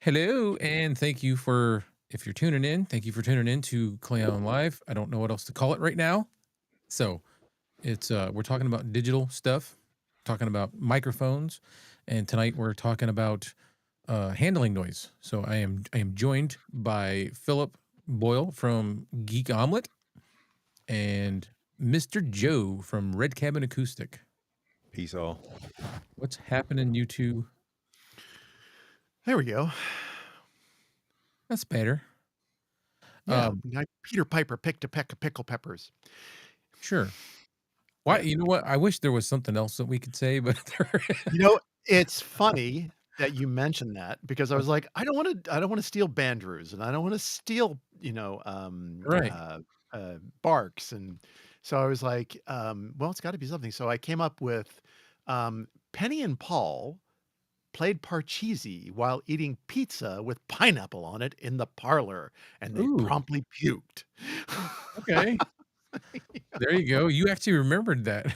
Hello, and thank you for if you're tuning in, thank you for tuning in to Clay on Live. I don't know what else to call it right now. So it's we're talking about digital stuff, talking about microphones, and tonight we're talking about handling noise. So I am joined by Philip Boyle from Geek Omelet and Mr. Joe from Red Cabin Acoustic. Peace all. What's happening, you two? There we go. That's better. Yeah, Peter Piper picked a peck of pickle peppers. Sure. Why? Yeah. You know what? I wish there was something else that we could say, but there. It's funny that you mentioned that because I was like, I don't wanna steal Bandrews and I don't wanna steal, Right. Barks, and so I was like, well, it's gotta be something. So I came up with, Penny and Paul played Parcheesi while eating pizza with pineapple on it in the parlor, and they Ooh, promptly puked. okay. There you go. You actually remembered that.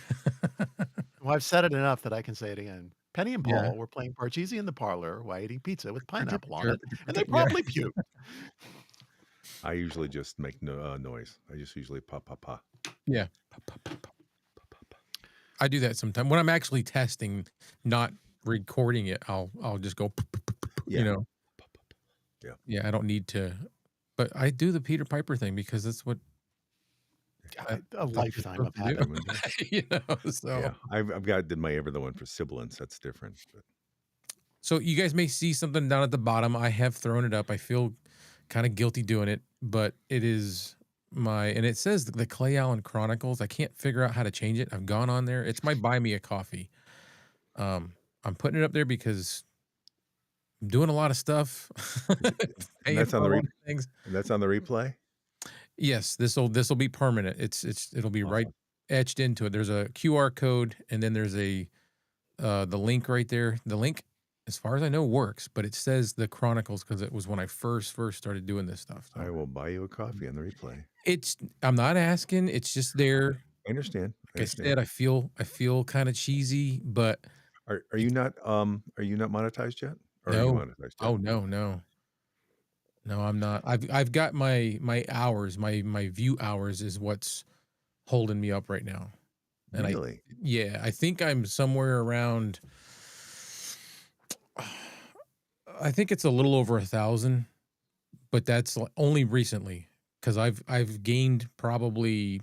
Well, I've said it enough that I can say it again. Penny and Yeah. Paul were playing Parcheesi in the parlor while eating pizza with pineapple on it, and they Yeah. promptly puked. I usually just make noise. I just usually pop, pop, pop. Yeah. I do that sometimes when I'm actually testing, not recording it. I'll just go, Yeah. you know. Pop, pop, pop. Yeah. Yeah, I don't need to, but I do the Peter Piper thing because that's what A lifetime of do. habit. You know. So Yeah. I've got did my ever the one for sibilance. That's different. But So you guys may see something down at the bottom. I have thrown it up. I feel kind of guilty doing it, but it is and it says the Clay Allen Chronicles. I can't figure out how to change it. I've gone on there. It's my buy me a coffee. I'm putting it up there because I'm doing a lot of stuff. and Paying that's for on a the lot of things. and that's on the replay. Yes, this'll be permanent. It'll be right Awesome. etched into it. There's a QR code and then there's the link right there. The link, as far as I know, works, but it says the Chronicles because it was when I first started doing this stuff. So I will buy you a coffee on the replay. I'm not asking. It's just there. I understand. I Like I said, understand. I feel kind of cheesy, but Are you not monetized yet? Or are you no. monetized yet? Oh no, no, I'm not. I've got my hours, my view hours is what's holding me up right now. And Really? I think I'm somewhere around. I think it's a little over 1,000, but that's only recently because I've gained probably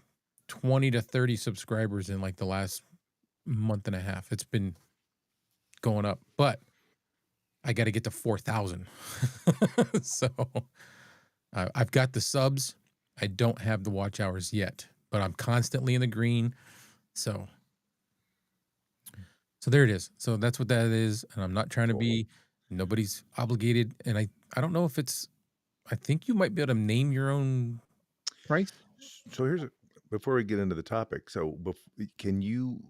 20 to 30 subscribers in like the last month and a half. It's been going up, but I got to get to 4,000. So I've got the subs. I don't have the watch hours yet, but I'm constantly in the green. So there it is. So that's what that is. And I'm not trying to be, nobody's obligated. And I don't know if I think you might be able to name your own price. So before we get into the topic. So can you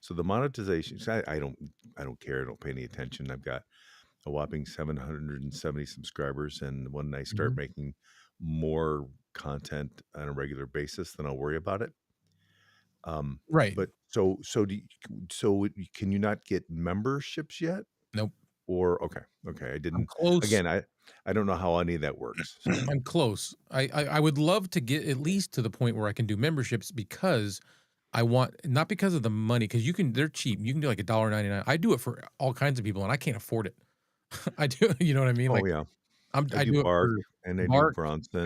so the monetization, so I don't care. I don't pay any attention. I've got a whopping 770 subscribers, and when I start making more content on a regular basis, then I'll worry about it. Right. But so can you not get memberships yet? Nope. Or okay, I I'm didn't. close. Again, I don't know how any of that works. So. I'm close. I would love to get at least to the point where I can do memberships because I want, not because of the money, because they're cheap. You can do like $1.99. I do it for all kinds of people and I can't afford it. I do, you know what I mean? Oh, Like, yeah. I I do do it Bark, for and I do Mark,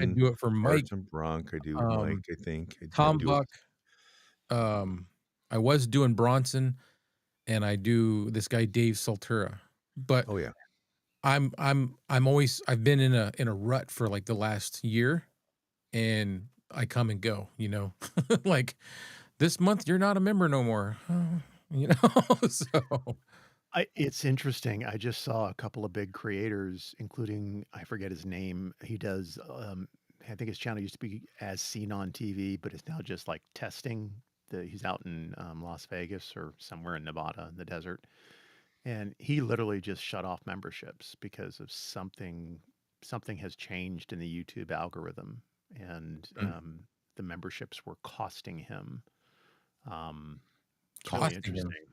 I Bronson, do it for Mike, Barks and Bronk, I do Mike, um, I think. I Tom do it. Buck, I was doing Bronson, and I do this guy Dave Saltura, but Oh, yeah. I'm always I've been in a rut for, like, the last year, and I come and go, you know? Like, "This month, you're not a member no more." You know? So I it's interesting. I just saw a couple of big creators, including I forget his name. He does, I think his channel used to be As Seen on TV, but it's now just like testing. He's out in Las Vegas or somewhere in Nevada in the desert, and he literally just shut off memberships because of something has changed in the YouTube algorithm, and mm, the memberships were costing him. Um, it's really costing him. interesting.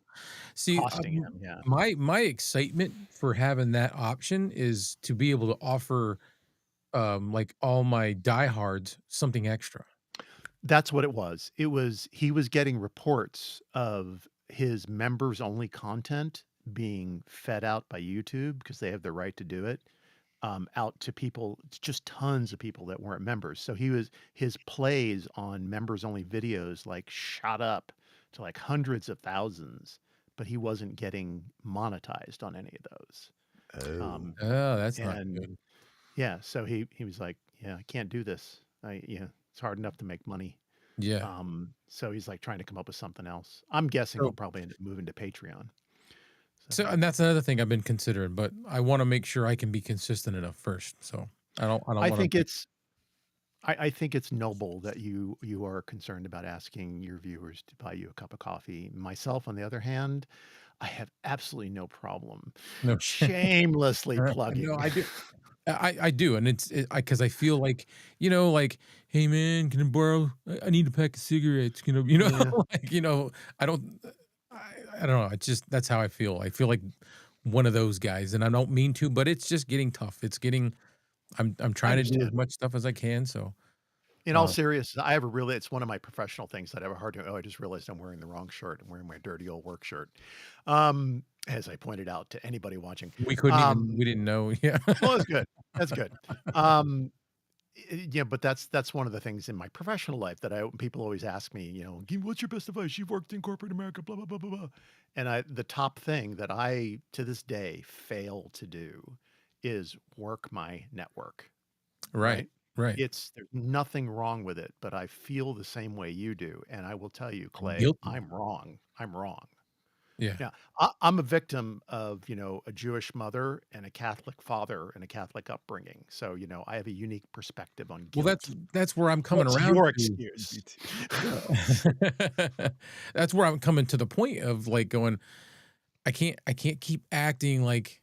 See, Costing him, yeah. my excitement for having that option is to be able to offer, like, all my diehards something extra. That's what it was. It was he was getting reports of his members only content being fed out by YouTube because they have the right to do it, out to people, just tons of people that weren't members. So his plays on members only videos like shot up to like hundreds of thousands, but he wasn't getting monetized on any of those. Oh. Um, Oh, that's not and good. yeah, so he was like, "Yeah, I can't do this. It's hard enough to make money." Yeah. So he's like trying to come up with something else. I'm guessing he'll So probably end up moving to Patreon. So and that's another thing I've been considering, but I wanna make sure I can be consistent enough first, so I don't I wanna think it's I think it's noble that you are concerned about asking your viewers to buy you a cup of coffee. Myself, on the other hand, I have absolutely no problem no. shamelessly No, plugging. I do. I do, and because I feel like, like, "Hey, man, can I borrow I need a pack of cigarettes," Yeah, like, I don't I don't know, it's just that's how I feel. I feel like one of those guys, and I don't mean to, but it's just getting tough. It's getting I'm I trying to do as understand. much stuff as I can, so, In all uh seriousness, I have a really it's one of my professional things that I have a hard time. Oh, I just realized I'm wearing the wrong shirt. I'm wearing my dirty old work shirt. As I pointed out to anybody watching. we didn't know. Yeah. Well, that's good. That's good. Um, yeah, but that's one of the things in my professional life that people always ask me, what's your best advice? You've worked in corporate America, blah, blah, blah, blah, blah. And the top thing that I, to this day, fail to do is work my network, Right, right? right. There's nothing wrong with it, but I feel the same way you do. And I will tell you, I'm Clay, guilty. I'm wrong. I'm wrong. Yeah. Yeah, I'm a victim of, a Jewish mother and a Catholic father and a Catholic upbringing. So, I have a unique perspective on Well, guilt. that's where I'm coming What's around your to. excuse? Me too. Yeah. That's where I'm coming to the point of, like, going, I can't keep acting like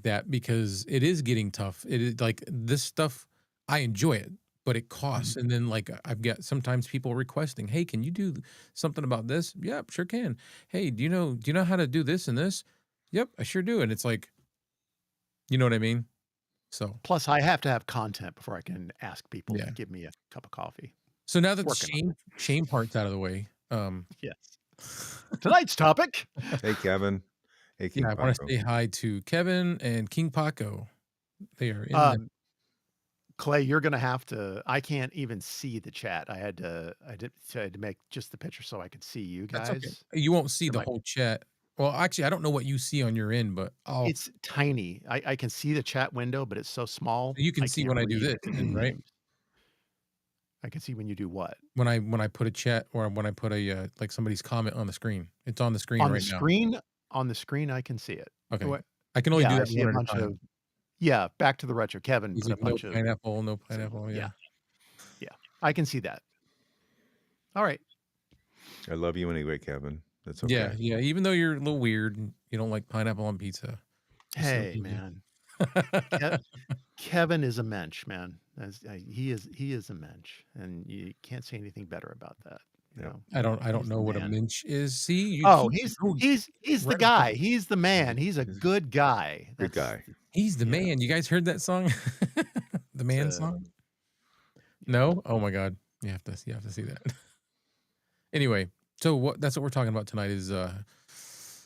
that because it is getting tough. It is like this stuff, I enjoy it, but it costs. Mhm. And then, like, I've got sometimes people requesting, "Hey, can you do something about this?" Yep, sure can. Hey, do you know how to do this and this? Yep, I sure do. And it's like, you know what I mean? So, Plus, I have to have content before I can ask people to yeah. give me a cup of coffee. So now that the Working on shame part's out of the way, it. Yes. Tonight's topic. Hey, Kevin. Hey, yeah, King I wanna Paco. say hi to Kevin and King Paco. They are in the Um, Clay, you're gonna have to. I can't even see the chat. So I had to make just the picture so I could see you That's okay. guys. You won't see So the my whole chat. Well, actually, I don't know what you see on your end, but It's tiny. I can see the chat window, but it's so small you can I see can't when I do read this any then, right? names. I can see when you do what? When I put a chat or when I put a, like, somebody's comment on the screen. It's on the screen On the right now. screen on the screen, I can see it. Okay. What I can only Yeah, do I that see a one at a bunch time. of yeah, back to the retro. Kevin He's put a like, "No bunch of pineapple, no so pineapple." yeah, Yeah. yeah. I can see that. Alright. I love you anyway, Kevin. That's Yeah, okay. yeah, even though you're a little weird and you don't like pineapple on pizza, just so Hey, you man. know. Ke Kevin is a mensch, man. He is a mensch, and you can't say anything better about that, you Yep. know? I don't He's the know what a man. minch is. See, you Oh, keep he's going he's he's the right off the guy. He's the man. He's a He's a good guy. good That's guy. He's the you know, man. You guys heard that song? The it's Man a song? yeah. No? Oh my god. You have to see that. Anyway, so that's what we're talking about tonight is,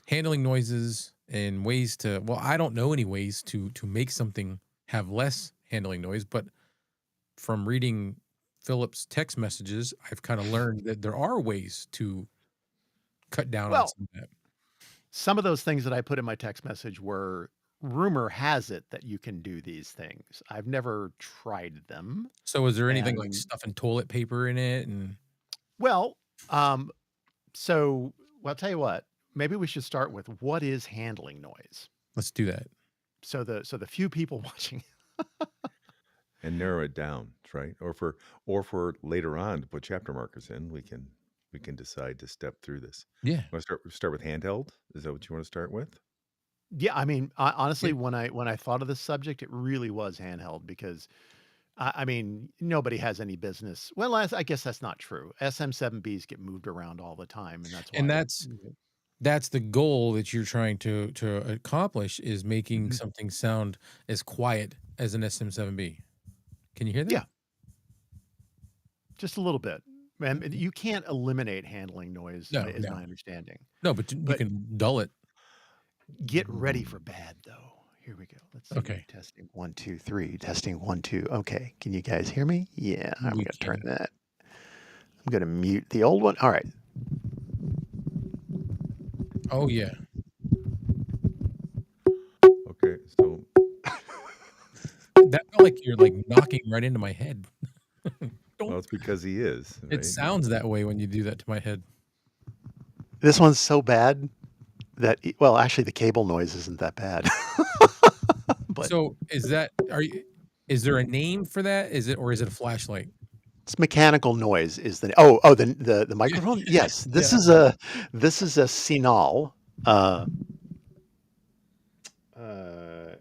handling noises, and ways to, well, I don't know any ways to make something have less handling noise, but from reading Philip's text messages, I've kind of learned that there are ways to cut down on Well, some of that. some of those things that I put in my text message were rumor has it that you can do these things. I've never tried them. So is there anything like And stuffing toilet paper in it? And well, um, so well, I'll tell you what, maybe we should start with what is handling noise. let's do that. So the few people watching. And narrow it down, right? Or for later on to put chapter markers in, we can decide to step through this. Yeah. Want to start with handheld? Is that what you want to start with? Yeah, I mean, Yeah. honestly, when I thought of this subject, it really was handheld because I mean, nobody has any business. Well, I guess that's not true. SM7Bs get moved around all the time, and that's And why. that's the goal that you're trying to accomplish, is making Mhm. something sound as quiet as an SM7B. Can you hear that? Yeah, just a little bit. And you can't eliminate handling noise, No, is no, my understanding. no, but you But can dull it. get ready for bad, though. Here we go. Let's see. Okay, Testing 1, 2, 3. Testing 1, 2. Okay. Can you guys hear me? Yeah, I'm we going to turn can. that. I'm going to mute the old one. All right. Oh yeah, Okay, so that felt like you're like knocking right into my head. well, Don't. it's because he is, It right? sounds that way when you do that to my head. This one's so bad that, well, actually, the cable noise isn't that bad. But So is that, are you? Is there a name for that? Is it, or is it a flashlight? it's mechanical noise is the microphone? Yes. Yeah. This is a Sinal. Uh, uh,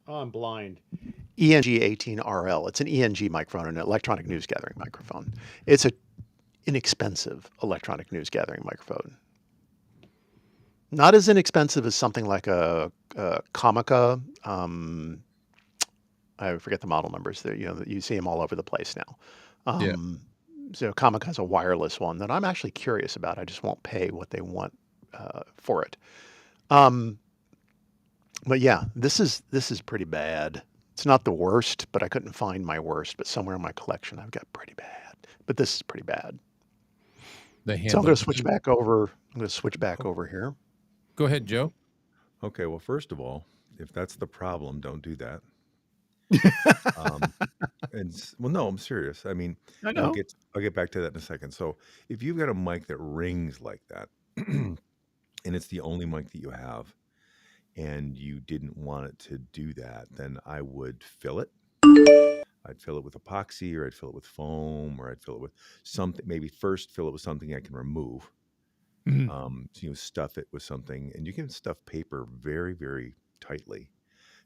oh, I'm blind. ENG18RL. It's an ENG microphone, an electronic news gathering microphone. It's a inexpensive electronic news gathering microphone. Not as inexpensive as something like a Comica. I forget the model numbers. There, you see them all over the place now. Yeah. So Comica has a wireless one that I'm actually curious about. I just won't pay what they want for it. Um, but yeah, this is pretty bad. It's not the worst, but I couldn't find my worst. But somewhere in my collection, I've got pretty bad. But this is pretty bad. The So I'm going handling. to switch back over. I'm going to switch back Oh, over here. Go ahead, Joe. okay, well, first of all, if that's the problem, don't do that. Um, well, no, I'm serious. I mean, I and I'll know. get I'll get back to that in a second. So, if you've got a mic that rings like that, and it's the only mic that you have, and you didn't want it to do that, then I would fill it. I'd fill it with epoxy, or I'd fill it with foam, or I'd fill it with something. Maybe first fill it with something I can remove. Mhm. So stuff it with something, and you can stuff paper very, very tightly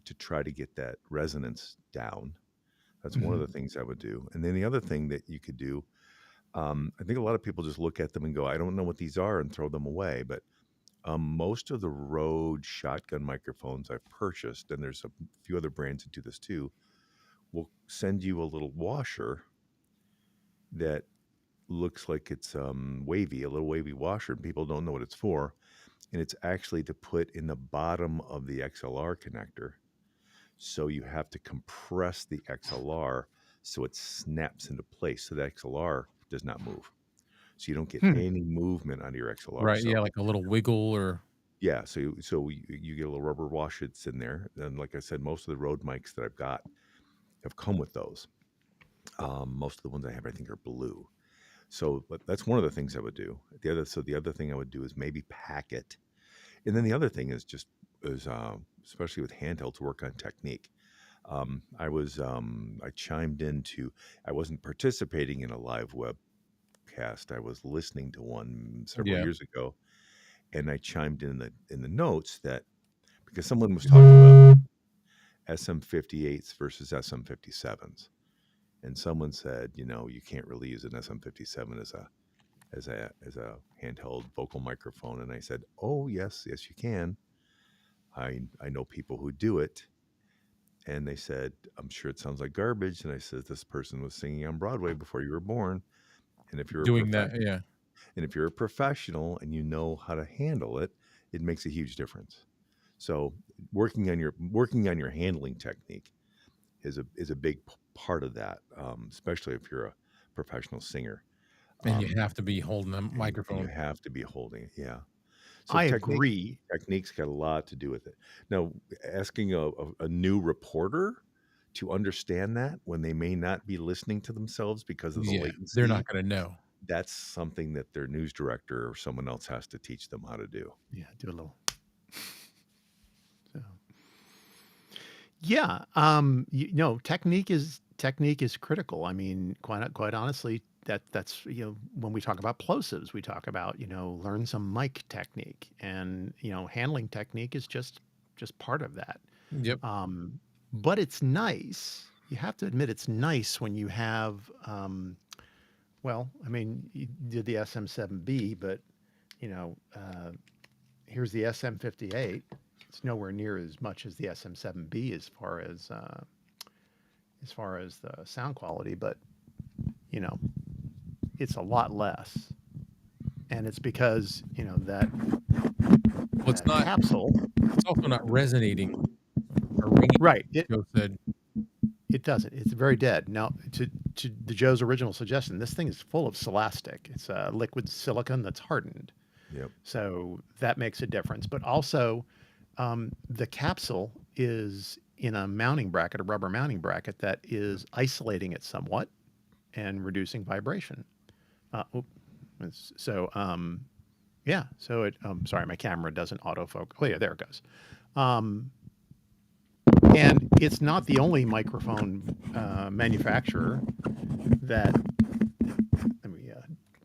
to try to get that resonance down. That's one of Mhm. the things I would do. And then the other thing that you could do, I think a lot of people just look at them and go, I don't know what these are, and throw them away. But most of the Rode shotgun microphones I've purchased, and there's a few other brands that do this too, will send you a little washer that looks like it's wavy, a little wavy washer, and people don't know what it's for. And it's actually to put in the bottom of the XLR connector. So you have to compress the XLR so it snaps into place so the XLR does not move. So you don't get Hmm. any movement on your XLR. Right. So Yeah, like a little wiggle or. yeah, so you get a little rubber wash that's in there. And like I said, most of the Rode mics that I've got have come with those. Most of the ones I have, I think, are blue. So but that's one of the things I would do. The other thing I would do is maybe pack it. And then the other thing is especially with handheld, to work on technique. I chimed into. I wasn't participating in a live webcast. I was listening to one several Yeah. years ago, and I chimed in the notes that because someone was talking about SM58s versus SM57s, and someone said, you can't really use an SM57 as a handheld vocal microphone, and I said, oh yes you can. I know people who do it. And they said, I'm sure it sounds like garbage. And I said, this person was singing on Broadway before you were born. And if you're a Doing that. Yeah. and if you're a professional and you know how to handle it, it makes a huge difference. So working on your handling technique is a big part of that, especially if you're a professional singer. And you Um, have to be holding a and you microphone. have to be holding it. Yeah. So I agree. technique's got a lot to do with it. Now, asking a new reporter to understand that when they may not be listening to themselves because of the Yeah, they're not latency, gonna know. that's something that their news director or someone else has to teach them how to do. Yeah, do a little. So. Yeah, technique is critical. I mean, quite honestly, that's when we talk about plosives, we talk about learn some mic technique, and handling technique is just part of that. Yep. Um, but it's nice. You have to admit it's nice when you have well, I mean, you did the SM7B, but here's the SM58. It's nowhere near as much as the SM7B as far as the sound quality, but you know, it's a lot less. And it's because, that Well, it's not capsule, it's also not resonating or ringing, right. as Joe said. It doesn't. It's very dead. Now, to the Joe's original suggestion, this thing is full of silastic. It's a liquid silicon that's hardened. Yep. So that makes a difference. But also, the capsule is in a mounting bracket, a rubber mounting bracket that is isolating it somewhat and reducing vibration. Oop. So, yeah. So sorry, my camera doesn't autofocus. Oh yeah, there it goes. Um, and it's not the only microphone manufacturer that. Let me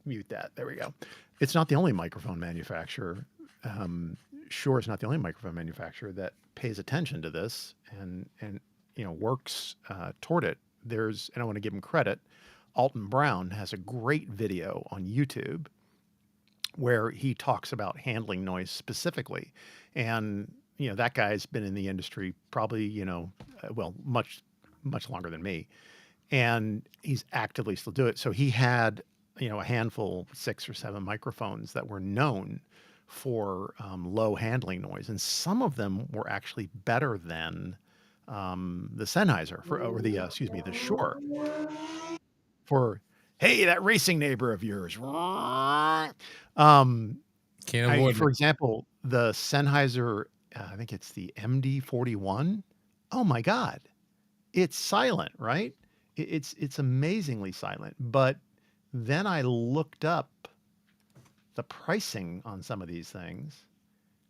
mute that. There we go. It's not the only microphone manufacturer. Shure is not the only microphone manufacturer that pays attention to this and works toward it. And I want to give him credit. Alton Brown has a great video on YouTube where he talks about handling noise specifically. And, that guy's been in the industry probably, well, much, much longer than me. And he's actively still doing it. So he had, a handful, 6 or 7 microphones that were known for low handling noise. And some of them were actually better than the Sennheiser or the Shure for, hey, that racing neighbor of yours. Can't avoid For it. example, the Sennheiser, I think it's the MD41. Oh my God, it's silent, right? It's amazingly silent. But then I looked up the pricing on some of these things.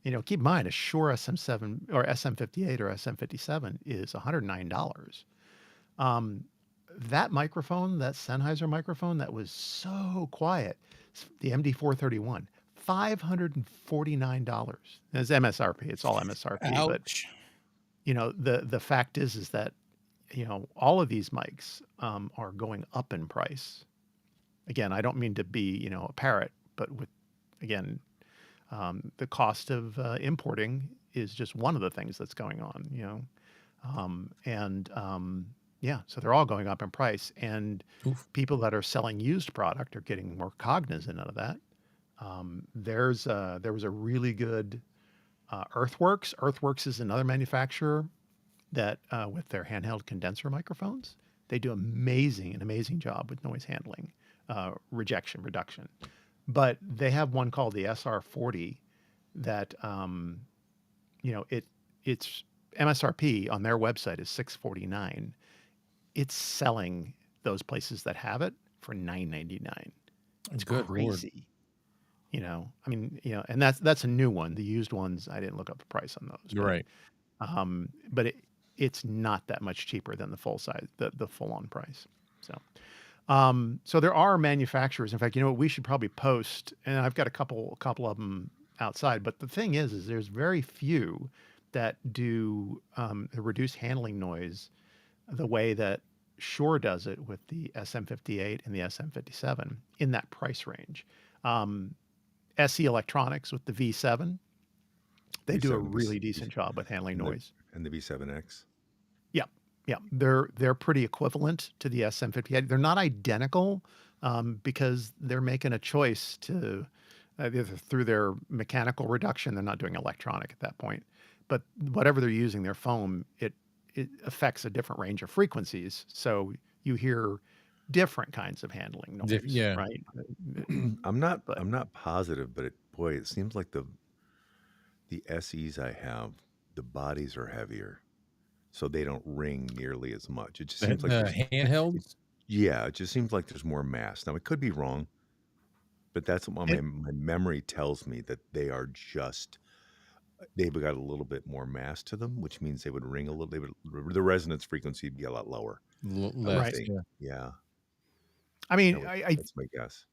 Keep in mind a Shure SM7 or SM58 or SM57 is $109. Um, that microphone, that Sennheiser microphone, that was so quiet, the MD431, $549. It's MSRP. It's all MSRP. But Ouch. the fact is that all of these mics are going up in price. Again, I don't mean to be a parrot, but with again the cost of importing is just one of the things that's going on. Yeah, so they're all going up in price, and Oof. people that are selling used product are getting more cognizant of that. There was a really good Earthworks. Earthworks is another manufacturer that with their handheld condenser microphones, they do an amazing job with noise handling, rejection reduction. But they have one called the SR40 that it's MSRP on their website is $649. It's selling those places that have it for $999. It's Good lord. crazy. I mean, and that's a new one. The used ones, I didn't look up the price on those, You're right. but it's not that much cheaper than the full size, the full on price. So, so there are manufacturers. In fact, what we should probably post, and I've got a couple of them outside. But the thing is there's very few that do the reduced handling noise the way that Shure does it with the SM58 and the SM57 in that price range. SE Electronics with the V7, they do a V7, really decent job with handling and the noise. and the V7X. Yeah, yeah, they're pretty equivalent to the SM58. They're not identical because they're making a choice to either through their mechanical reduction. They're not doing electronic at that point, but whatever they're using, their foam, it affects a different range of frequencies. So you hear different kinds of handling noise, Yeah. right? I'm not But I'm not positive, but boy, it seems like the SEs I have, the bodies are heavier, so they don't ring nearly as much. It just seems like The it, handhelds? yeah, it just seems like there's more mass. Now it could be wrong, but that's what it, my memory tells me, that they are just they've got a little bit more mass to them, which means they would ring a little. They would the resonance frequency would be a lot lower. I would Less, right. think. yeah. Yeah, I mean, that's my guess.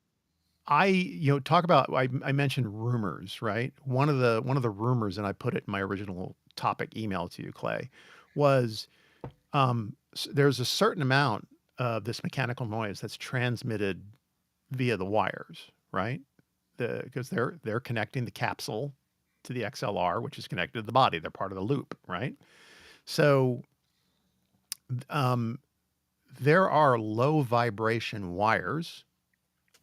talk about, I mentioned rumors, right? One of the rumors, and I put it in my original topic email to you, Clay, was there's a certain amount of this mechanical noise that's transmitted via the wires, right? Because they're connecting the capsule to the XLR, which is connected to the body. They're part of the loop, right? So um, there are low vibration wires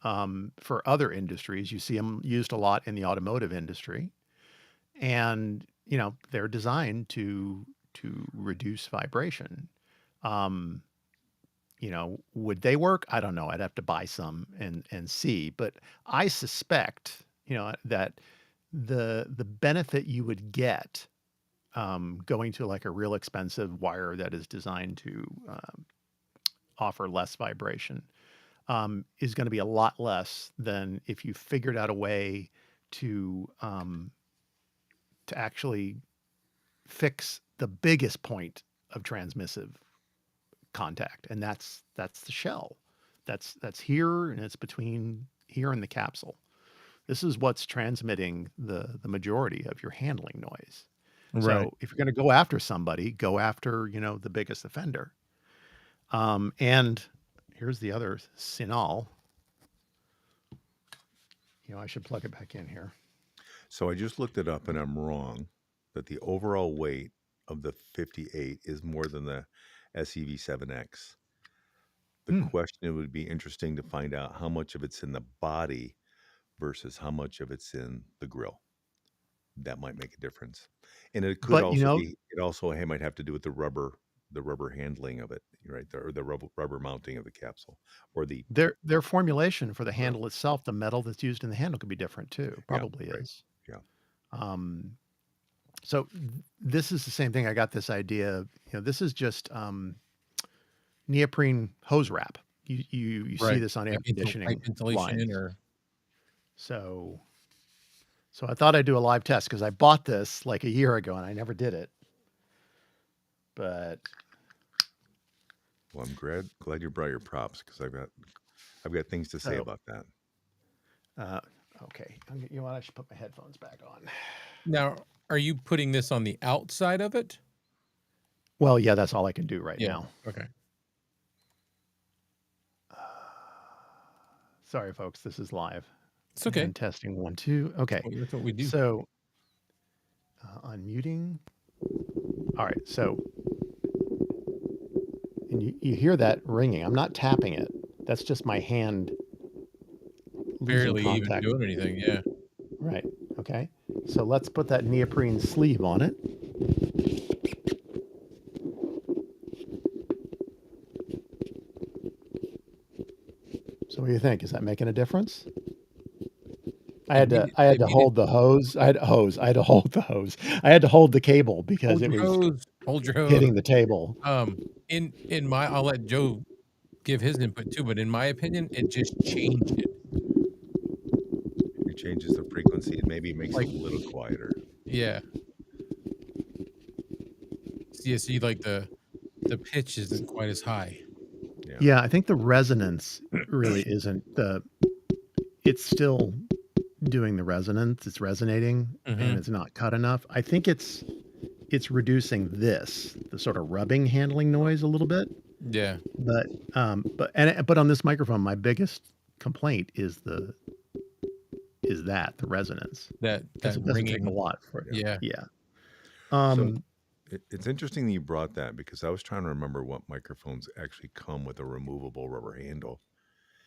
for other industries. You see them used a lot in the automotive industry, and they're designed to reduce vibration. Um, would they work? I don't know. I'd have to buy some and see. But I suspect, that the benefit you would get going to like a real expensive wire that is designed to offer less vibration is going to be a lot less than if you figured out a way to actually fix the biggest point of transmissive contact, and that's the shell. That's here, and it's between here and the capsule. This is what's transmitting the majority of your handling noise. Right. So if you're going to go after somebody, go after the biggest offender. And here's the other Sinal. I should plug it back in here. So I just looked it up, and I'm wrong that the overall weight of the 58 is more than the SEV7X. The Hmm. question, it would be interesting to find out how much of it's in the body versus how much of it's in the grill. That might make a difference. And it could But also be, it also might have to do with the rubber handling of it, right? Or the rubber mounting of the capsule, or the their formulation for the grill. handle itself, the metal that's used in the handle could be different too. Yeah, Probably right. is. Yeah. Um, so this is the same thing. I got this idea. This is just neoprene hose wrap. You see Right. this on air Like pipe conditioning insulation lines. or So I thought I'd do a live test because I bought this like a year ago and I never did it. But Well, I'm glad you brought your props, because I've got things to say so about that. uh, okay, you know what? I should put my headphones back on. now, are you putting this on the outside of it? Well, yeah, that's all I can do right Yeah. now. Okay. Sorry, folks. This is live. It's okay. And testing 1, 2. Okay. That's what we do. So unmuting. All right. So, and you hear that ringing. I'm not tapping it. That's just my hand losing Barely even contact. doing anything. Yeah. Right. Okay. So let's put that neoprene sleeve on it. So what do you think? Is that making a difference? I had to hold the hose. I had to hold the hose. I had to hold the cable because Hold it your was hose. Hold your hose. hitting the table. In my, I'll let Joe give his input too, but in my opinion, it just changed it. It changes the frequency, and maybe makes it Like, a little quieter. yeah. See, like the pitch isn't quite as high. Yeah. Yeah, I think the resonance really isn't it's still doing the resonance. It's resonating and Mhm. it's not cut enough. I think it's reducing the sort of rubbing handling noise a little bit. Yeah. But on this microphone, my biggest complaint is the resonance, That because it doesn't take a ringing. lot for it. Yeah. Yeah. So Um, it's interesting that you brought that, because I was trying to remember what microphones actually come with a removable rubber handle.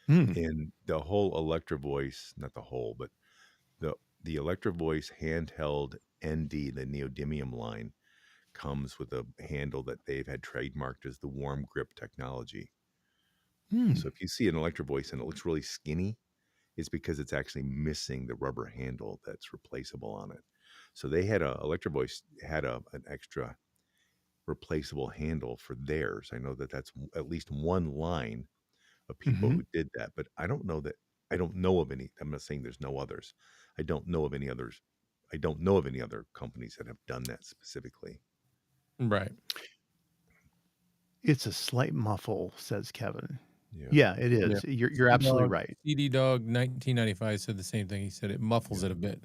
hmm, And the whole Electro Voice, not the whole, but the Electro Voice handheld ND, the neodymium line, comes with a handle that they've had trademarked as the warm grip technology. Hmm. So if you see an Electro Voice and it looks really skinny, it's because it's actually missing the rubber handle that's replaceable on it. So they had Electro Voice had an extra replaceable handle for theirs. I know that that's at least one line of people Hmm. who did that, but I don't know of any. I'm not saying there's no others. I don't know of any others. I don't know of any other companies that have done that specifically. Right. It's a slight muffle, says Kevin. Yeah. Yeah, it Yeah. is. You're absolutely right. CD Dog 1995 said the same thing. He said it muffles Yeah. it a bit.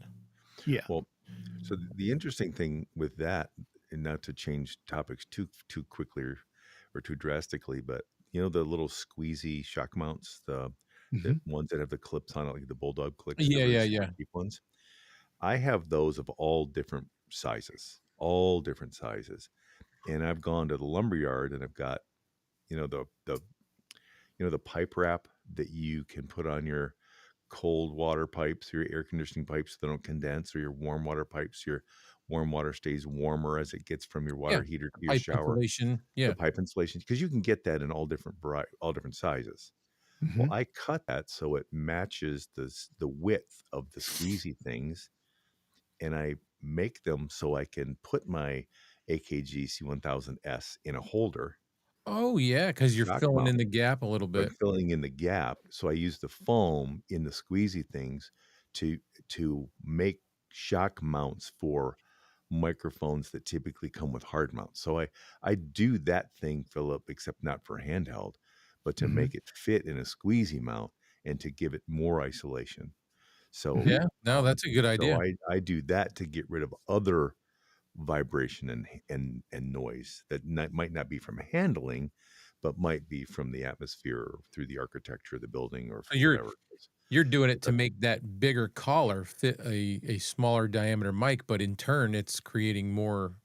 Yeah. Well, so the interesting thing with that, and not to change topics too quickly or too drastically, but you know the little squeezy shock mounts, the Hmm. ones that have the clips on it, like the Bulldog clicks, the Yeah, really yeah, super yeah. cheap ones. I have those of all different sizes, all different sizes, and I've gone to the lumber yard and I've got you know the the pipe wrap that you can put on your cold water pipes, your air conditioning pipes, so they don't condense, or your warm water pipes, your warm water stays warmer as it gets from your Yeah. water heater to your Pipe shower. insulation. The Yeah. pipe insulation, because you can get that in all different sizes. Well, Hmm. I cut that so it matches the width of the squeezy things, and I make them so I can put my AKG C1000S in a holder, Oh, yeah, because you're shock filling mount. in the gap a little I'm bit. filling in the gap, so I use the foam in the squeezy things to make shock mounts for microphones that typically come with hard mounts. So I do that thing, Philip, except not for handheld, but to Hmm. make it fit in a squeezy mount and to give it more isolation. So, Hmm. Yeah. No, that's a good idea. I do that to get rid of other vibration and noise that might not be from handling, but might be from the atmosphere or through the architecture of the building or So whatever it is. you're doing it to But make that bigger collar fit a smaller diameter mic, but in turn, it's creating more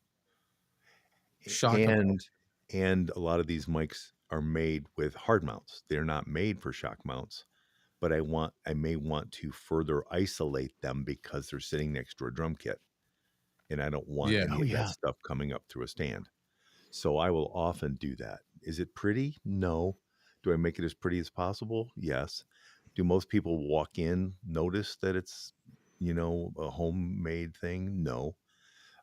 shock amount. and a lot of these mics are made with hard mounts. They're not made for shock mounts, but I may want to further isolate them because they're sitting next to a drum kit, and I don't want Yeah. any Oh of that yeah. stuff coming up through a stand. So I will often do that. Is it pretty? No. Do I make it as pretty as possible? Yes. Do most people walk in notice that it's, a homemade thing? No.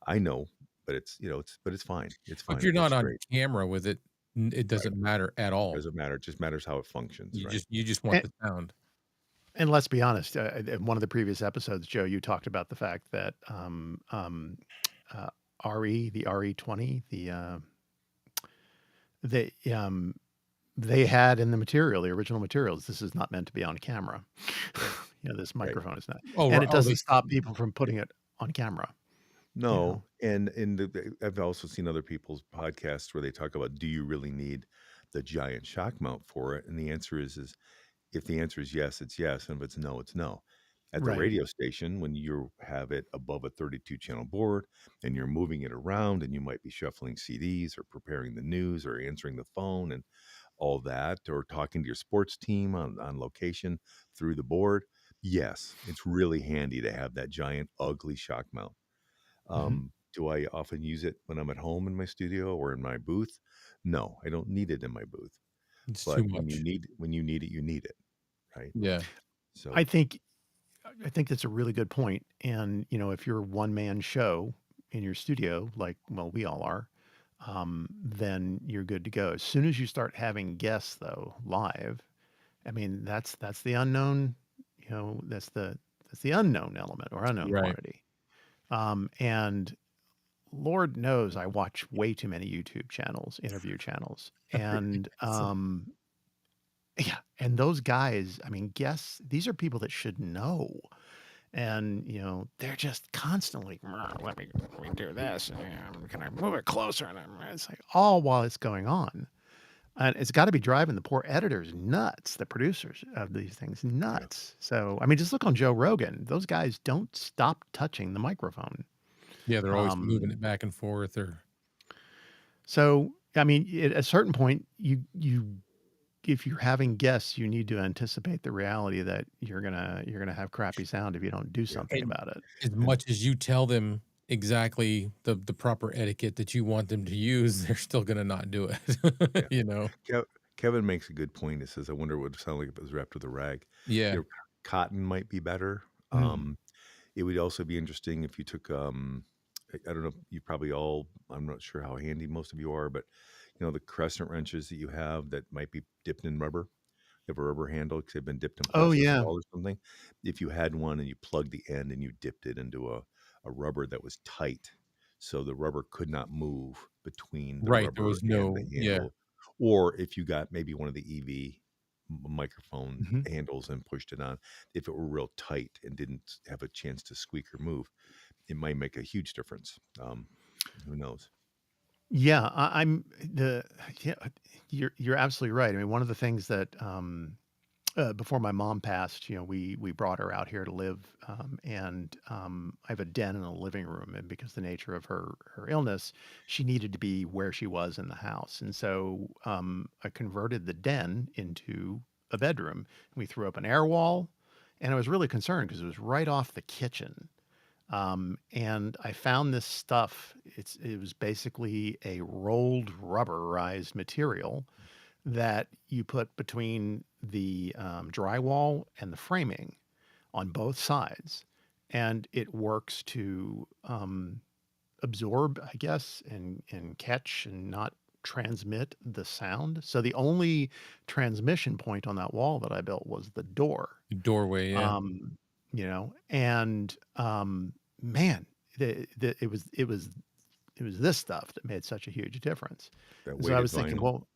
I know, but it's fine. It's If fine. you're It not looks on great. camera with it, it Right. doesn't matter at all. Doesn't matter. It just matters how it functions, right? You just want And, the sound. and let's be honest. In one of the previous episodes, Joe, you talked about the fact that uh, the RE20, the they had in the material, the original materials, this is not meant to be on camera. Right. This Right. microphone is not, Oh, and ri it oh, they doesn't stop people from putting it on camera. You know. No, and I've also seen other people's podcasts where they talk about, do you really need the giant shock mount for it? And the answer is if the answer is yes, it's yes, and if it's no, it's no. At the Right. radio station, when you have it above a 32 channel board and you're moving it around and you might be shuffling CDs or preparing the news or answering the phone and all that, or talking to your sports team on location through the board, yes, it's really handy to have that giant, ugly shock mount. Hmm. Do I often use it when I'm at home in my studio or in my booth? No, I don't need it in my booth. it's too But much. when you need it, you need it, right? Yeah. I So think I think that's a really good point. And if you're a one man show in your studio, like we all are, then you're good to go. As soon as you start having guests, though, live, I mean that's the unknown. That's the unknown element or unknown Right. quantity. And Lord knows I watch way too many YouTube channels, interview channels, and So yeah, and those guys, I mean, guests, these are people that should know. And, they're just constantly, let me do this. And, can I move it closer? And it's like all while it's going on. And it's got to be driving the poor editors nuts, the producers of these things yeah, nuts. So, I mean, just look on Joe Rogan. Those guys don't stop touching the microphone. yeah, they're always Um, moving it back and forth or so, I mean, at a certain point, you if you're having guests, you need to anticipate the reality that you're gonna have crappy sound if you don't do Yeah. something And about it. as much as you tell them exactly the proper etiquette that you want them to use, they're still gonna not do it, Yeah. you know? Kev Kevin makes a good point. He says, "I wonder what it would sound like if it was wrapped with a rag." Yeah. You know, cotton might be better. Mm. It would also be interesting if you took, I don't know, you probably all, I'm not sure how handy most of you are, but you know, the crescent wrenches that you have that might be dipped in rubber, have a rubber handle because they've been dipped in Oh, yeah. plastisol or something. If you had one and you plugged the end and you dipped it into a rubber that was tight, so the rubber could not move between the Right, there rubber was and the no yeah. handle, or if you got maybe one of the EV microphone Mhm. handles and pushed it on, if it were real tight and didn't have a chance to squeak or move, it might make a huge difference. Who knows? Yeah, I'm the yeah, you're absolutely right. I mean, one of the things that, before my mom passed, we brought her out here to live, and I have a den in the living room, and because the nature of her illness, she needed to be where she was in the house, and so I converted the den into a bedroom. We threw up an air wall, and I was really concerned because it was right off the kitchen. And I found this stuff. It was basically a rolled rubberized material that you put between the drywall and the framing on both sides, and it works to absorb, I guess, and catch and not transmit the sound. So the only transmission point on that wall that I built was the door. Doorway, yeah. um, and man, it was this stuff that made such a huge difference. That And so I weighted was thinking, vinyl. well,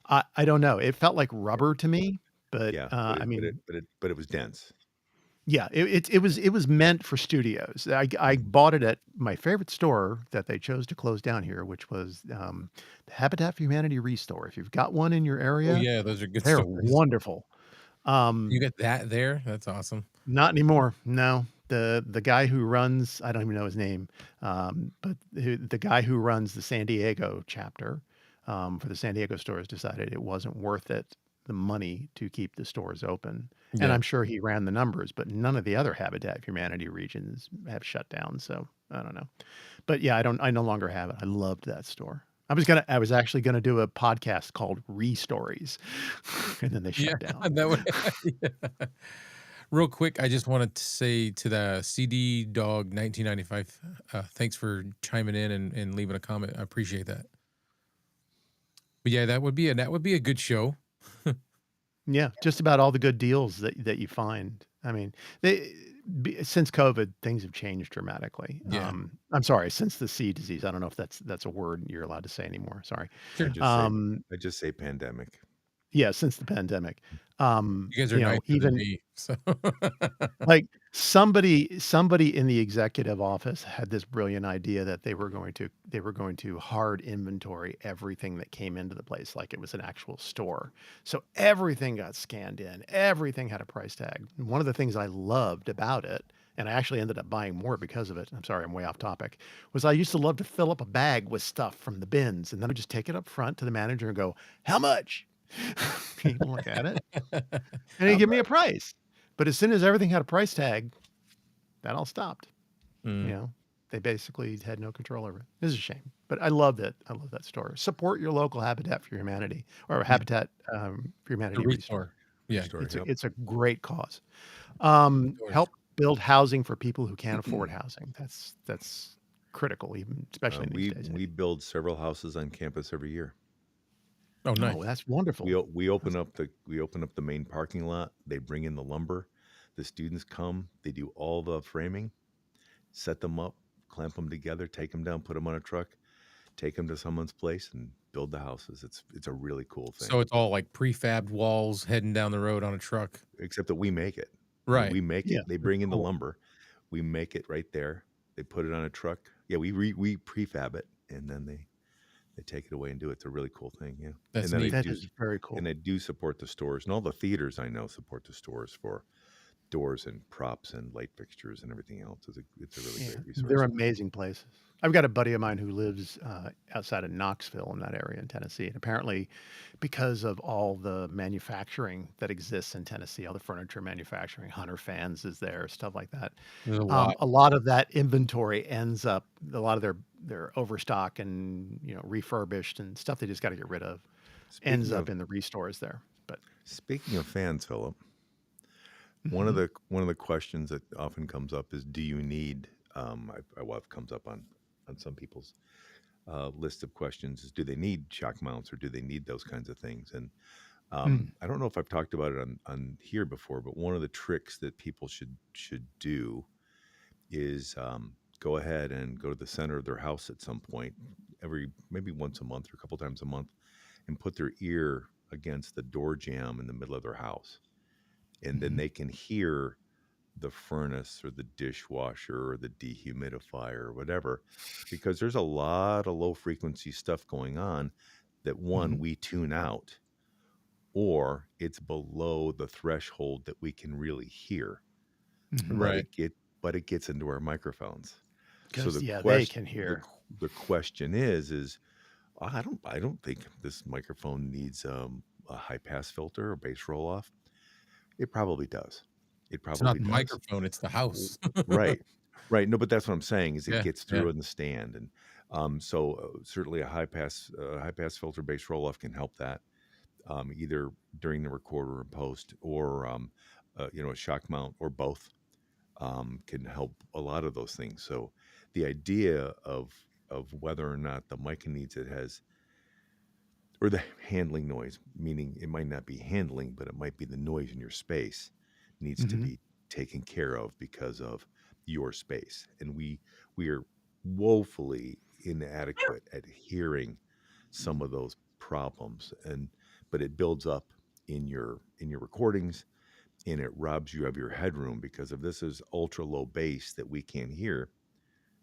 I don't know. It felt like rubber to me, but Yeah, I mean, but it was dense. yeah, it was meant for studios. I Mhm. bought it at my favorite store that they chose to close down here, which was the Habitat for Humanity Restore. If you've got one in your Oh, area, yeah, those are good they're stories. wonderful. You Um, got that there? That's awesome. Not anymore. No. The guy who runs, I don't even know his name, but the guy who runs the San Diego chapter, for the San Diego stores decided it wasn't worth it, the money to keep the stores open. And Yeah. I'm sure he ran the numbers, but none of the other Habitat for Humanity regions have shut down. So I don't know. But yeah, I no longer have it. I loved that store. I was actually gonna do a podcast called Re-Stories, and then they Yeah, shut down. that would yeah. Real quick, I just wanted to say to the CD Dog 1995, thanks for chiming in and leaving a comment. I appreciate that. But yeah, that would be a good show. Yeah, just about all the good deals that you find. I mean, since COVID, things have changed dramatically. Yeah, I'm sorry, since the sea disease. I don't know if that's a word you're allowed to say anymore. Sorry. I sure. just say Um, I just say pandemic. yeah, since the pandemic. You guys are nicer than Even me, so like somebody in the executive office had this brilliant idea that they were going to hard inventory everything that came into the place like it was an actual store. So everything got scanned in, everything had a price tag. And one of the things I loved about it, and I actually ended up buying more because of it. I'm sorry, I'm way off topic. Was I used to love to fill up a bag with stuff from the bins, and then I'd just take it up front to the manager and go, "How much?" He'd look at it, and he'd How give me a much? price. But as soon as everything had a price tag, that all stopped. You Mm, know, they basically had no control over it. It's a shame, but I loved it. I love that store. Support your local Habitat for Humanity or yeah, Habitat for the Humanity Restore. restore. Yeah, Restore, yep. It's a great cause. doors. Help build housing for people who can't afford housing. That's critical, even especially in these days. We build several houses on campus every year. Oh, Oh, nice. that's wonderful. We open That's, up the main parking lot. They bring in the lumber. The students come. They do all the framing, set them up, clamp them together, take them down, put them on a truck, take them to someone's place, and build the houses. It's a really cool So thing. it's all like prefabbed walls heading down the road on a truck. Except that we make it. I mean, Right. we make yeah, it. They that's bring in the cool. lumber. We make it right there. They put it on a truck. Yeah, we prefab it, and then they take it away and do it. It's a really cool thing. Yeah, and That's then neat. That is very and cool. they do support the stores, and all the theaters I know support the stores for doors and props and light fixtures and everything else. It's a really Yeah, great they're resource. amazing places. I've got a buddy of mine who lives outside of Knoxville in that area in Tennessee, and apparently, because of all the manufacturing that exists in Tennessee, all the furniture manufacturing, Hunter Fans is there, stuff like that. There's a lot. A lot of that inventory ends up a lot of their overstock and refurbished and stuff they just got to get rid of ends Speaking up of in the restores there. But speaking of fans, Philip, mhm, one of the questions that often comes up is, do you need? Well, it comes up on some people's list of questions is, do they need shock mounts or do they need those kinds of things? And mm, I don't know if I've talked about it on here before, but one of the tricks that people should do is go ahead and go to the center of their house at some point, every maybe once a month or a couple times a month, and put their ear against the door jamb in the middle of their house, and then mhm, they can hear the furnace or the dishwasher or the dehumidifier or whatever, because there's a lot of low frequency stuff going on that one mhm, we tune out, or it's below the threshold that we can really hear, mhm. but Right. it gets into our microphones. So Because yeah, they can hear. the question is I don't think this microphone needs a high pass filter or bass roll off. It probably does. It It's not probably the does. microphone, it's the W house. Right. Right, no, but that's what I'm saying is it Yeah, gets yeah. through in the stand, and, certainly a high pass filter bass roll-off can help that, either during the record or in post, or, a shock mount or both, can help a lot of those things. So, the idea of whether or not the mic needs it has, or the handling noise, meaning it might not be handling, but it might be the noise in your space needs to Mhm, be taken care of because of your space. And we are woefully inadequate at hearing some of those problems. And but it builds up in your recordings, and it robs you of your headroom, because if this is ultra low bass that we can't hear,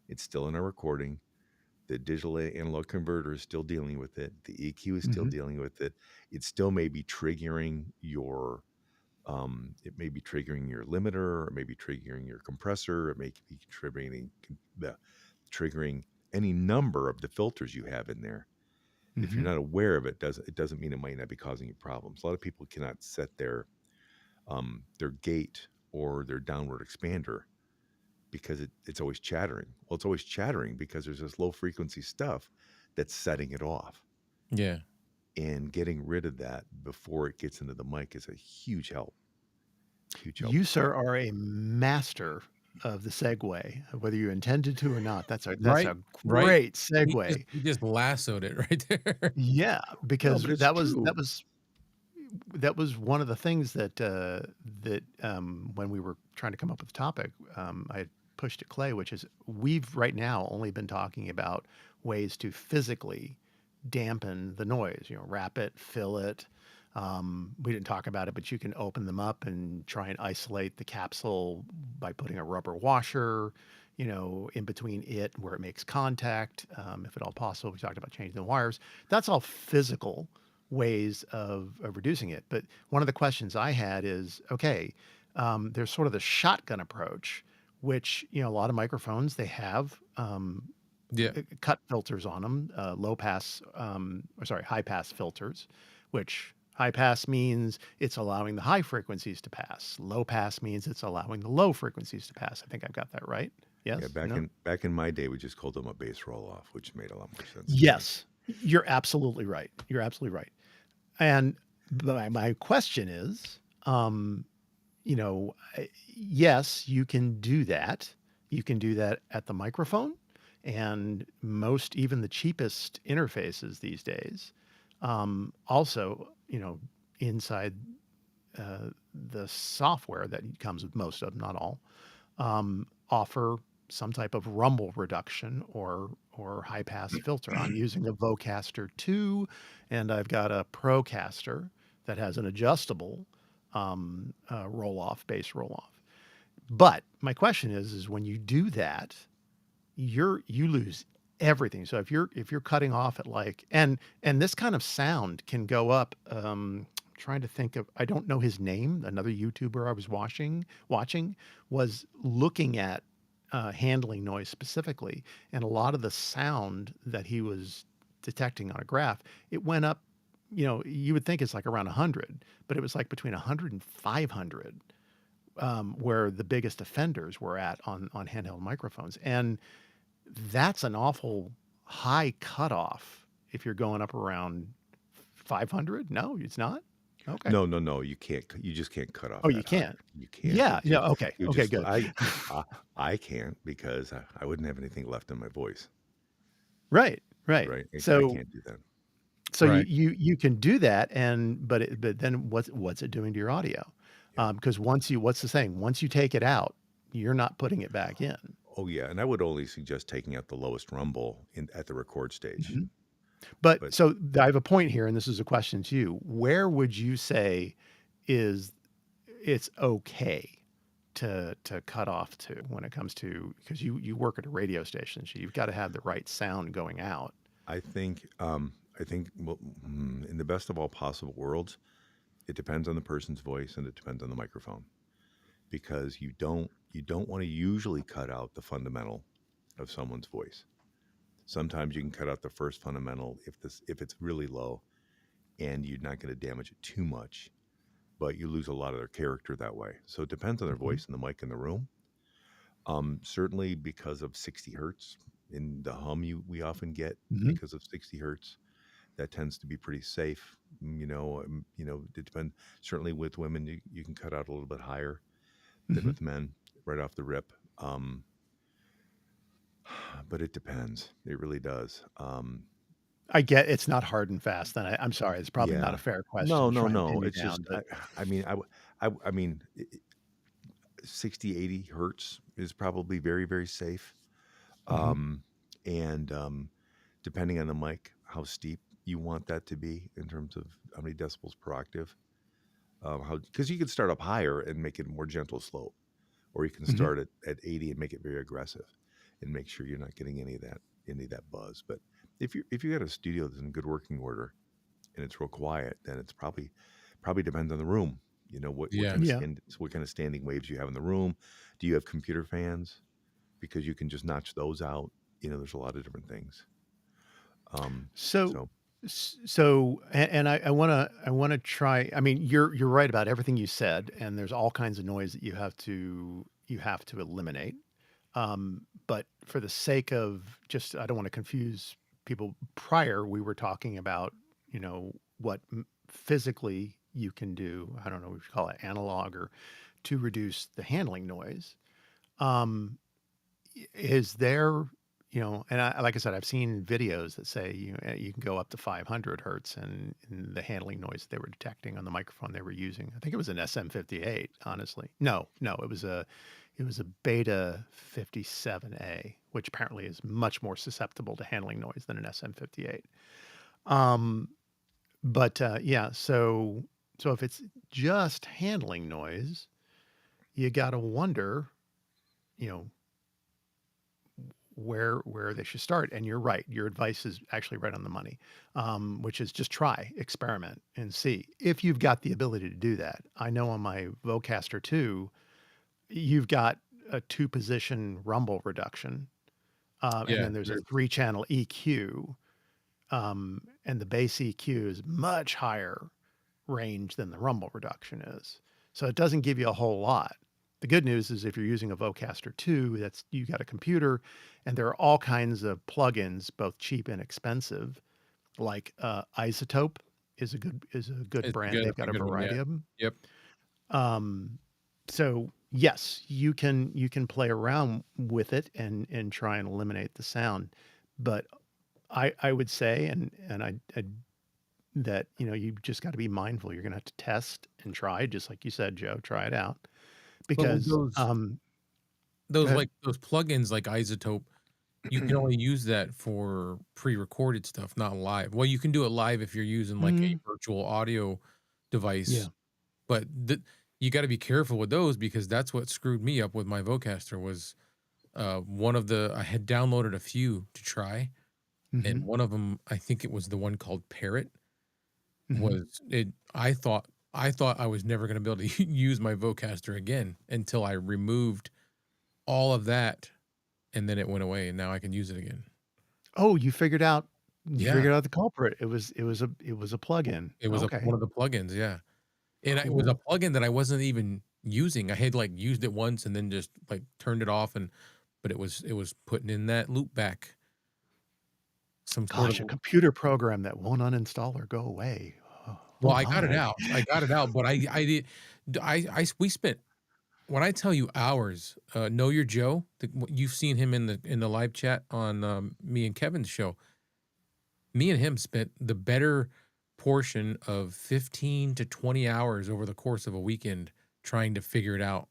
it's still in our recording. The digital analog converter is still dealing with it. The EQ is still mhm, dealing with it. It still may be triggering your it may be triggering your limiter, or it may be triggering your compressor, it may be the triggering any number of the filters you have in there. If you're mhm. not aware of it, it doesn't mean it might not be causing you problems. A lot of people cannot set their gate or their downward expander because it's always chattering. Well, it's always chattering because there's this low frequency stuff that's setting it off. Yeah. And getting rid of that before it gets into the mic is a huge help. Huge help. You, sir, are a master of the segue, whether you intended to or not. That's Right, a right. great segue. He just lassoed it right there. Yeah, No, because but it's true. that was one of the things that when we were trying to come up with the topic, I had pushed at Clay, which is we've right now only been talking about ways to physically dampen the noise. Wrap it, fill it. We didn't talk about it, but you can open them up and try and isolate the capsule by putting a rubber washer, in between it where it makes contact, if at all possible. We talked about changing the wires. That's all physical ways of reducing it. But one of the questions I had is, okay, there's sort of the shotgun approach, which a lot of microphones they have Yeah. cut filters on them, low pass, or sorry, high pass filters, which high pass means it's allowing the high frequencies to pass. Low pass means it's allowing the low frequencies to pass. I think I've got that right. Yeah, Yes? No? back in my day, we just called them a bass roll off, which made a lot more sense to me. Yes. You're absolutely right. You're absolutely right. And my question is, yes, you can do that. You can do that at the microphone, and most, even the cheapest interfaces these days, also, inside the software that comes with most of them, not all, offer some type of rumble reduction or high pass filter. I'm using a Vocaster 2, and I've got a Procaster that has an adjustable roll off, bass roll off. But my question is when you do that, you lose everything. So if you're cutting off at like and this kind of sound can go up. trying to think of, I don't know his name. Another YouTuber I was watching was looking at handling noise specifically, and a lot of the sound that he was detecting on a graph, it went up. You would think it's like around 100, but it was like between 100 and 500, where the biggest offenders were at on handheld microphones, and that's an awful high cutoff if you're going up around 500. No, it's not. Okay. No, no, no, you can't you just can't cut off Oh, you that high. can't. You can't. Yeah. Yeah. Okay. You Okay. just Good. I I can't because I wouldn't have anything left in my voice, Right. Right. right? I So can't do that. you Right. you can do that, and but then what's it doing to your audio? Yeah. Because what's the saying? Once you take it out, you're not putting it back in. Oh, yeah, and I would only suggest taking out the lowest rumble at the record stage, Mhm. But but so I have a point here, and this is a question to you. Where would you say is it's okay to cut off to when it comes to, because you work at a radio station, so you've got to have the right sound going out. I think, well, in the best of all possible worlds, it depends on the person's voice and it depends on the microphone because you don't wanna usually cut out the fundamental of someone's voice. Sometimes you can cut out the first fundamental if it's really low and you're not gonna damage it too much, but you lose a lot of their character that way. So it depends on their Mhm. voice and the mic in the room. Certainly because of 60 hertz in the hum we often get Mhm. because of 60 hertz, that tends to be pretty safe. It depends. Certainly with women, you can cut out a little bit higher than Mhm. with men right off the rip. But it depends. It really does. I get it's not hard and fast. Then I'm sorry, it's probably not Yeah. a fair question No, to no, try and pin no. you It's down, just, but I mean, I mean, 60, 80 hertz is probably very, very safe. mhm. Um, and depending on the mic, how steep you want that to be in terms of how many decibels per octave. How because you can start up higher and make it more gentle slope, or you can Mhm. start at 80 and make it very aggressive, and make sure you're not getting any of that buzz. But if you got a studio that's in good working order and it's real quiet, then it's probably depends on the room. You know Yeah. Yeah. what kind of standing waves you have in the room. Do you have computer fans? Because you can just notch those out. There's a lot of different things. So, So and I wanna try. I mean, you're right about everything you said, and there's all kinds of noise that you have to eliminate. But for the sake of just, I don't want to confuse people. Prior, we were talking about what physically you can do. I don't know what you call it, analog, or to reduce the handling noise. Um, is there, and like I said, I've seen videos that say you can go up to 500 hertz, and the handling noise they were detecting on the microphone they were using. I think it was an SM58. Honestly, no, it was a Beta 57A, which apparently is much more susceptible to handling noise than an SM58. Um, but yeah, so if it's just handling noise, you got to wonder, you know, where they should start. And you're right. Your advice is actually right on the money, which is just try, experiment, and see if you've got the ability to do that. I know on my Vocaster 2, you've got a two-position rumble reduction, and Yeah. then there's a Very. three-channel EQ, and the bass EQ is much higher range than the rumble reduction is. So it doesn't give you a whole lot. The good news is if you're using a Vocaster 2, that's you got a computer, and there are all kinds of plugins, both cheap and expensive, like Isotope is a good It's brand. good. They've That's a got a good one. Yeah. variety of them. Yep. Um, so yes, you can play around with it and try and eliminate the sound, but I would say, and I that you just got to be mindful. You're going to have to test and try, just like you said, Joe. Try it out But with because go those ahead. like those plugins like Isotope, you can only use that for pre-recorded stuff, not live. Well, you can do it live if you're using like a Mm, virtual audio device, yeah. but you got to be careful with those because that's what screwed me up with my Vocaster was one of the I had downloaded a few to try, and Hmm. one of them I think it was the one called Parrot Hmm. was it. I thought I thought I was never gonna be able to use my Vocaster again until I removed all of that, and then it went away, and now I can use it again. Oh, you Yeah, figured out the culprit. It was a plugin. it was a Okay, one of the plugins, yeah. And it was a cool. plugin that I wasn't even using. I had, like, used it once and then just, like, turned it off, and but it was putting in that loop back, some sort of Gosh, a computer program that won't uninstall or go away. Oh, well, oh I got it my. out. I got it out, but I did I we spent when I tell you hours, Know Your Joe, you've seen him in the live chat on, me and Kevin's show. Me and him spent the better portion of 15 to 20 hours over the course of a weekend trying to figure it out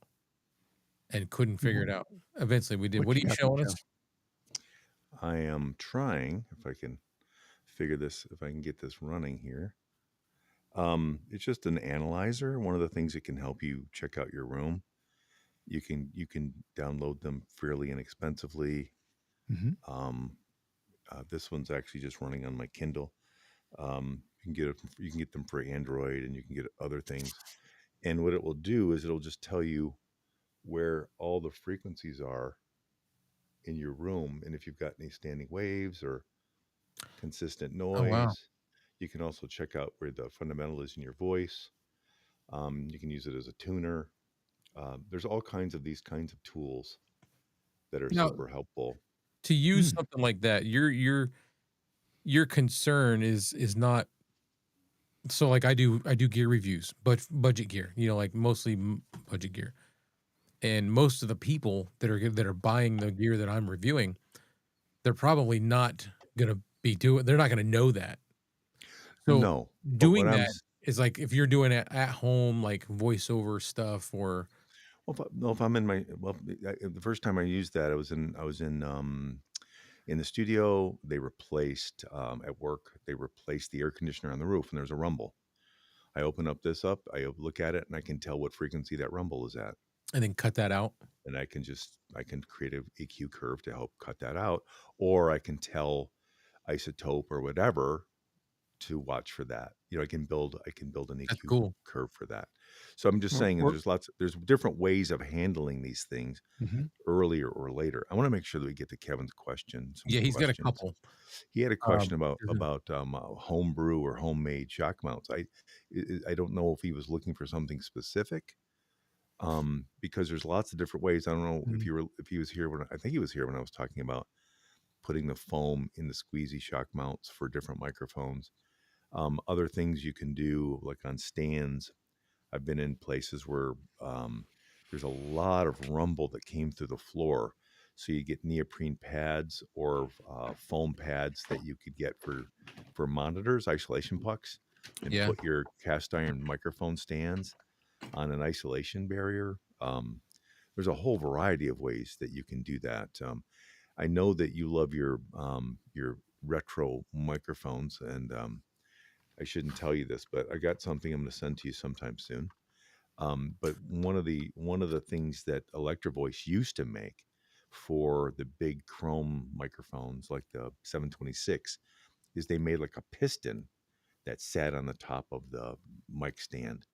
and couldn't figure it Wh out. Eventually, we did. what What are you you got there, showing us? Joe? I am trying if I can figure this, if I can get this running here. It's just an analyzer. One of the things that can help you check out your room. You can download them fairly inexpensively. Mhm. Um, this one's actually just running on my Kindle. You can get them for Android, and you can get other things. And what it will do is it'll just tell you where all the frequencies are in your room, and if you've got any standing waves or consistent Oh, wow. noise. You can also check out where the fundamental is in your voice. You can use it as a tuner. There's all kinds of these kinds of tools that are Now, super helpful. to use Mm. something like that, your concern is not so like I do gear reviews, but budget gear, like mostly budget gear. And most of the people that are buying the gear that I'm reviewing, they're probably not gonna they're not gonna know that. So No, but what doing that is like if you're doing it at home, like voiceover stuff or well, no, if I'm in my well, the first time I used that, in the studio. They replaced at work. They replaced the air conditioner on the roof, and there's a rumble. I open this up, I look at it, and I can tell what frequency that rumble is at. and then cut that out. And I can create a EQ curve to help cut that out, or I can tell isotope or whatever to watch for that. I can build an That's EQ cool. curve for that. So I'm just saying that We're there's different ways of handling these things mhm. earlier or later. I want to make sure that we get to Kevin's question, some Yeah, good he's got a questions. couple. He had a question Mhm. about homebrew or homemade shock mounts. I don't know if he was looking for something specific, because there's lots of different ways. I don't know Mm. if he was here when I think he was here when I was talking about putting the foam in the squeezy shock mounts for different microphones. Other things you can do, like on stands. I've been in places where there's a lot of rumble that came through the floor. So you get neoprene pads or foam pads that you could get for monitors, isolation pucks, and Yeah. put your cast iron microphone stands on an isolation barrier. There's a whole variety of ways that you can do that. I know that you love your retro microphones, and I shouldn't tell you this, but I got something I'm going to send to you sometime soon. But one of the things that Electro Voice used to make for the big chrome microphones, like the 726, is they made like a piston that sat on the top of the mic stand.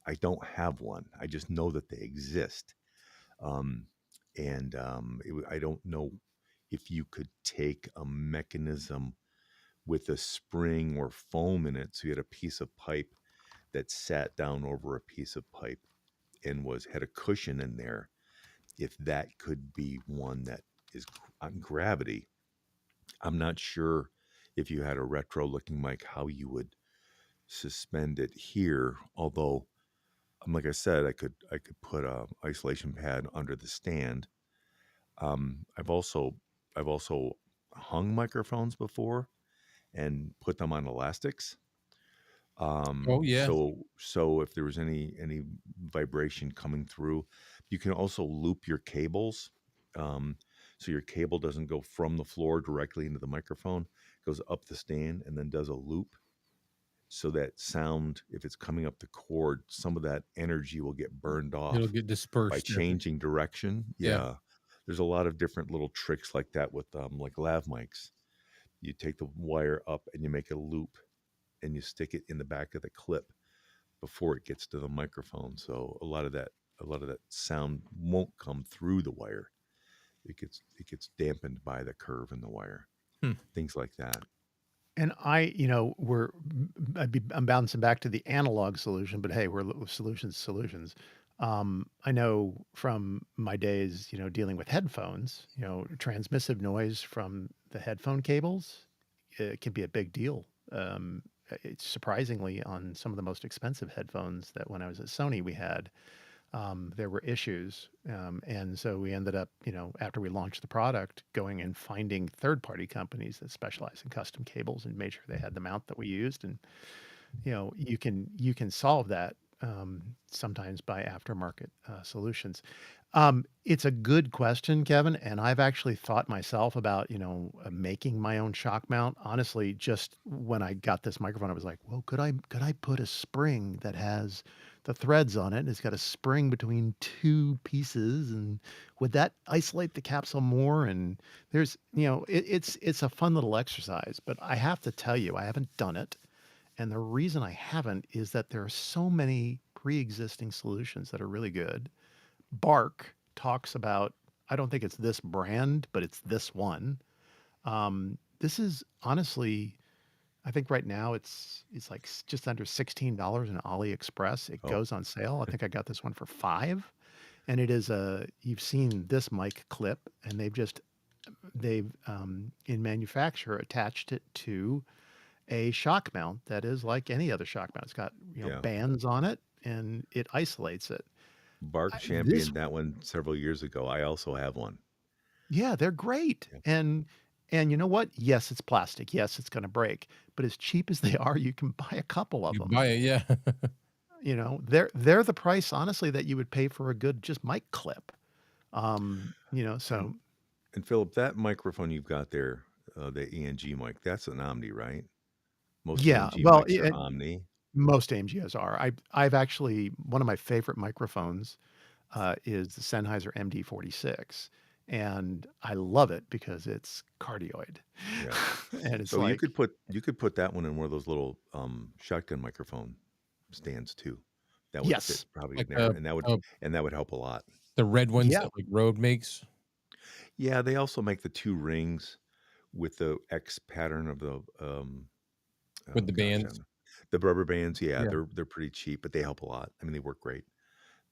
I don't have one. I just know that they exist. Um, and I don't know if you could take a mechanism with a spring or foam in it. So you had a piece of pipe that sat down over a piece of pipe and was had a cushion in there. If that could be one that is on gravity, I'm not sure if you had a retro looking mic how you would suspend it here. Although, like I said, I could put a isolation pad under the stand. Um, I've also I've also hung microphones before and put them on elastics. Oh, yeah. So if there was any vibration coming through, you can also loop your cables. Um, so your cable doesn't go from the floor directly into the microphone, goes up the stand and then does a loop. So that sound, if it's coming up the cord, some of that energy will get burned It'll off get by dispersed. changing direction. Yeah. Yeah. There's a lot of different little tricks like that with like lav mics. You take the wire up and you make a loop and you stick it in the back of the clip. before it gets to the microphone. So a lot of that sound won't come through the wire. It gets dampened by the curve in the wire. Hmm. Things like that. And I'm bouncing back to the analog solution, but hey, solutions. I know from my days, dealing with headphones, transmissive noise from the headphone cables, it can be a big deal. It's surprisingly on some of the most expensive headphones that when I was at Sony we had, there were issues. And so we ended up, after we launched the product, going and finding third-party companies that specialize in custom cables and made sure they had the mount that we used. And you can solve that sometimes by aftermarket solutions. It's a good question, Kevin, and I've actually thought myself about making my own shock mount. Honestly, just when I got this microphone, I was like, well, could I put a spring that has the threads on it? And it's got a spring between two pieces, and would that isolate the capsule more? And there's it's a fun little exercise, but I have to tell you, I haven't done it. And the reason I haven't is that there are so many pre-existing solutions that are really good. Bark talks about, I don't think it's this brand, but it's this one. This is honestly, I think right now it's like just under $16 in AliExpress. It Oh, goes on sale. I think I got this one for 5. And it is you've seen this mic clip, and they've in manufacture attached it to a shock mount that is like any other shock mount. It's got, yeah. bands on it, and it isolates it. Bark This championed that one several years ago. I also have one. Yeah, they're great. Yeah. And you know what? Yes, it's plastic. Yes, it's gonna break. But as cheap as they are, you can buy a couple of You them. buy it, yeah. They're the price, honestly, that you would pay for a good just mic clip. And So and Philip, that microphone you've got there, the ENG mic, that's an Omni, right? Most yeah, ENG well, mics are Omni. most AMGs are. I've actually one of my favorite microphones is the Sennheiser MD46, and I love it because it's cardioid, Yeah. and it's So you like could put that one in one of those little shotgun microphone stands too. That would fit yes, probably Like in there, and that would help a lot. the red ones yeah, that, like, Rode makes Yeah, they also make the two rings with the X pattern of the with oh the gosh, bands. the rubber bands. Yeah, Yeah. they're pretty cheap, but they help a lot. I mean, they work great,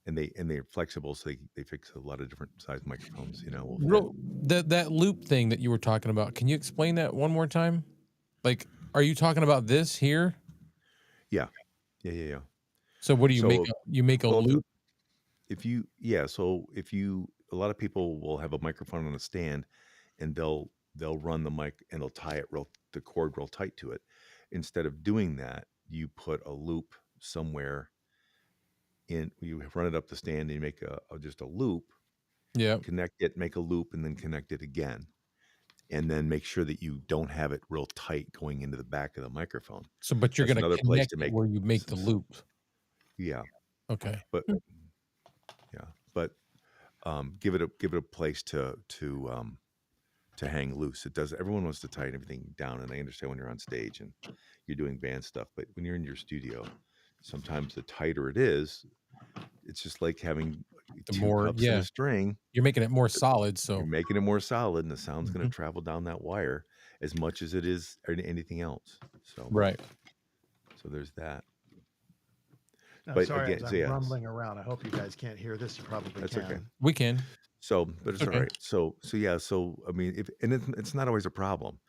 and they're flexible, so they fix a lot of different size microphones. Will fit. Real that loop thing that you were talking about, can you explain that one more time? Like, are you talking about this here? Yeah, yeah. So what do you make So, you make a well, loop? if you yeah, so if you a lot of people will have a microphone on a stand, and they'll run the mic and they'll tie the cord real tight to it. Instead of doing that, you put a loop somewhere in. You run it up the stand and you make just a loop, Yeah. connect it, make a loop, and then connect it again, and then make sure that you don't have it real tight going into the back of the microphone. So but you're That's gonna another place connect to it make. where you make the loop. Yeah, Okay. but yeah, but give it a place to hang loose. It does. Everyone wants to tighten everything down, and I understand when you're on stage and you're doing band stuff, but when you're in your studio, sometimes the tighter it is, it's just like having The two more cups and a yeah, string. you're making it more solid, You're so making it more solid, and the sound's going mhm. to travel down that wire as much as it is anything else. Right. So there's that. I'm But sorry again, as so I'm yes, rumbling around. I hope you guys can't hear this. You probably that's okay. can. We can. So, but It's it's all okay. right. So yeah. So I mean, if and it's not always a problem.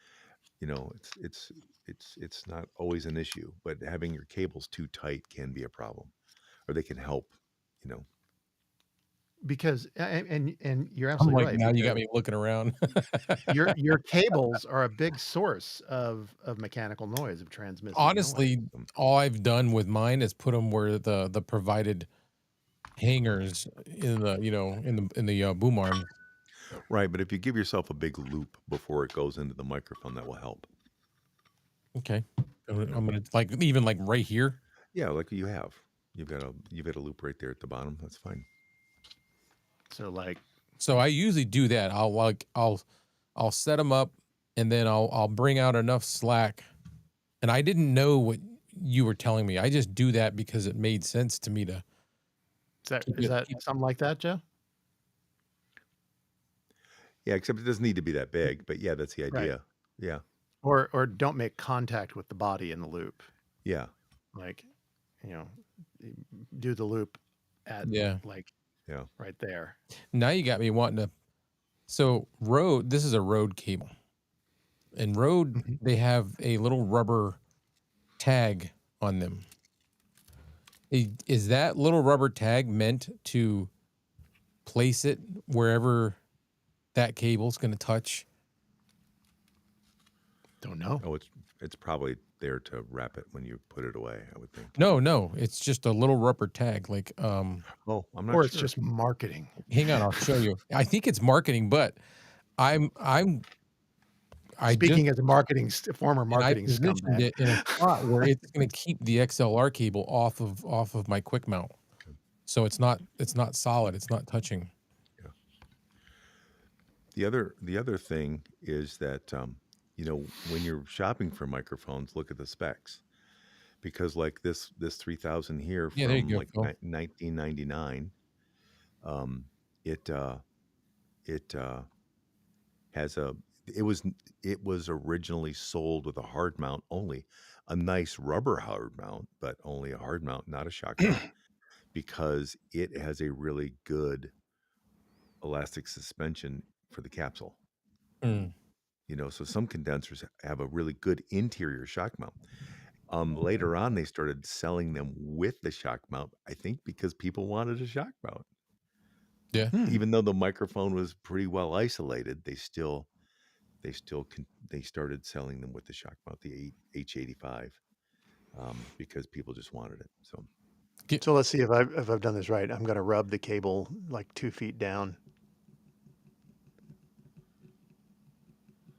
It's not always an issue, but having your cables too tight can be a problem, or they can help. You know, Because and you're I'm absolutely like, right, now you got because me looking around. your cables are a big source of mechanical noise, of transmissive noise. Honestly, all I've done with mine is put them where the provided hangers in the, boom arms. right? But if you give yourself a big loop before it goes into the microphone, that will help. Okay. You know, I'm gonna like even like right here. yeah, like you have. You've got a loop right there at the bottom. That's fine. So like So I usually do that. I'll set them up and then I'll bring out enough slack. And I didn't know what you were telling me. I just do that because it made sense to me to keep Is it. that something like that, Joe? Yeah, except it doesn't need to be that big, but yeah, that's the Right. idea. Yeah. Or don't make contact with the body in the loop. Yeah. Like, you know, do the loop at Yeah. like Yeah. right there. Now you got me wanting to. So Rode, this is a Rode cable, and Rode Mhm. they have a little rubber tag on them. Is that little rubber tag meant to place it wherever that cable's going to touch? Don't know. Oh, it's probably there to wrap it when you put it away, I would think. No, no, it's just a little rubber tag. Like, Oh, I'm not Or it's sure. just marketing. hang on, I'll show you. I think it's marketing, but I'm I'm I just Speaking as a former and I marketing positioned scumbag. it in a spot where it's going to keep the XLR cable off of my quick mount. Okay. So it's not solid. It's not touching. Yeah. The other thing is that when you're shopping for microphones, look at the specs because like this 3000 here Yeah, there you from go, like Phil. 1999, um, it it has a it was originally sold with a hard mount only, a nice rubber hard mount, but only a hard mount, not a shock mount, because it has a really good elastic suspension for the capsule. Mm, So some condensers have a really good interior shock mount. Later on, they started selling them with the shock mount, I think because people wanted a shock mount. yeah. Hmm. Even though the microphone was pretty well isolated, they started selling them with the shock mount, the H85, because people just wanted it. So Get, So let's see if I've done this right. I'm gonna rub the cable like 2 feet down.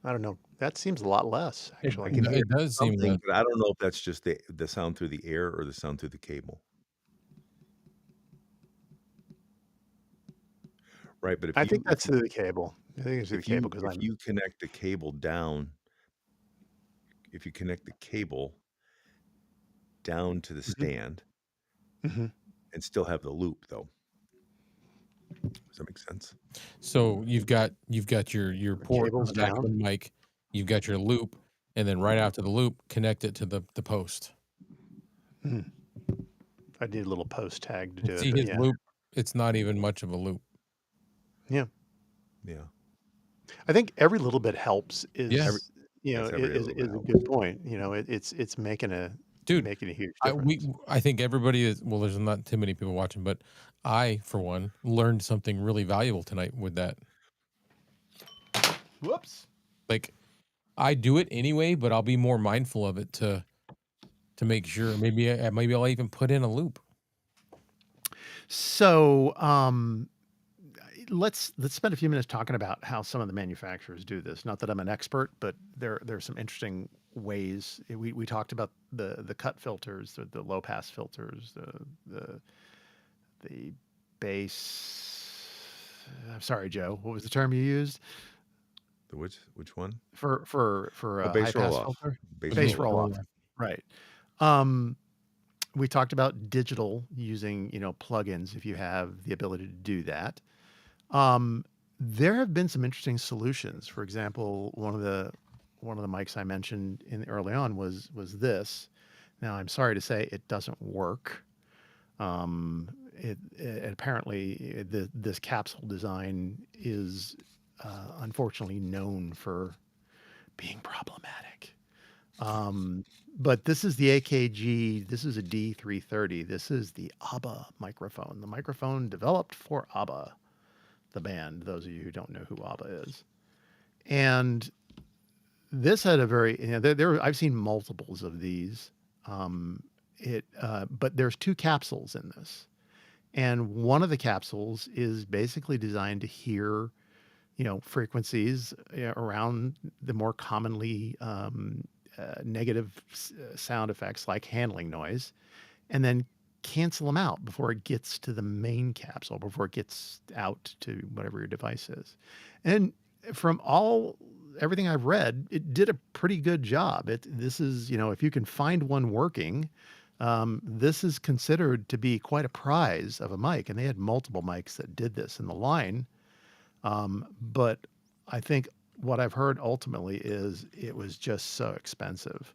I don't know. That seems a lot less, I actually. can hear it does seem something, to. but I don't know if that's just the sound through the air or the sound through the cable. Right, but I think that's through the cable. I think it's through the cable because if you connect the cable down, if you connect the cable down to the stand Mhm. and still have the loop though. Does that make sense? So you've got your The port on cable's the back of the down. mic, you've got your loop, and then right after the loop, connect it to the post. Mhm. I need a little post tag to And do it, see but his yeah. loop? It's not even much of a loop. Yeah. Yeah. I think every little bit helps Yeah, Every is, yes, every little bit is a helps. good point. It's dude. making a huge difference. I think everybody is. Well, there's not too many people watching, but I, for one, learned something really valuable tonight with that. Whoops. Like I do it anyway, but I'll be more mindful of it to make sure. Maybe I'll even put in a loop. So, let's spend a few minutes talking about how some of the manufacturers do this. Not that I'm an expert, but there's some interesting ways. We talked about the cut filters, the low pass filters, the bass. I'm sorry, Joe. What was the term you used The which one? for Oh, a high base roll pass off. filter? Base Bass roll off. roll off. Right. Um, we talked about digital using plugins if you have the ability to do that. Um, there have been some interesting solutions. For example, one of the mics I mentioned in early on was this. Now, I'm sorry to say it doesn't work. It apparently this capsule design is unfortunately known for being problematic. Um, but this is the AKG. This is a D330. This is the ABBA microphone. The microphone developed for ABBA, the band. Those of you who don't know who ABBA is, and this had a very I've seen multiples of these. But there's two capsules in this, and one of the capsules is basically designed to hear frequencies around the more commonly negative sound effects like handling noise, and then cancel them out before it gets to the main capsule, before it gets out to whatever your device is. And from all everything I've read, it did a pretty good job. This is, if you can find one working, this is considered to be quite a prize of a mic. And they had multiple mics that did this in the line. But I think what I've heard ultimately is it was just so expensive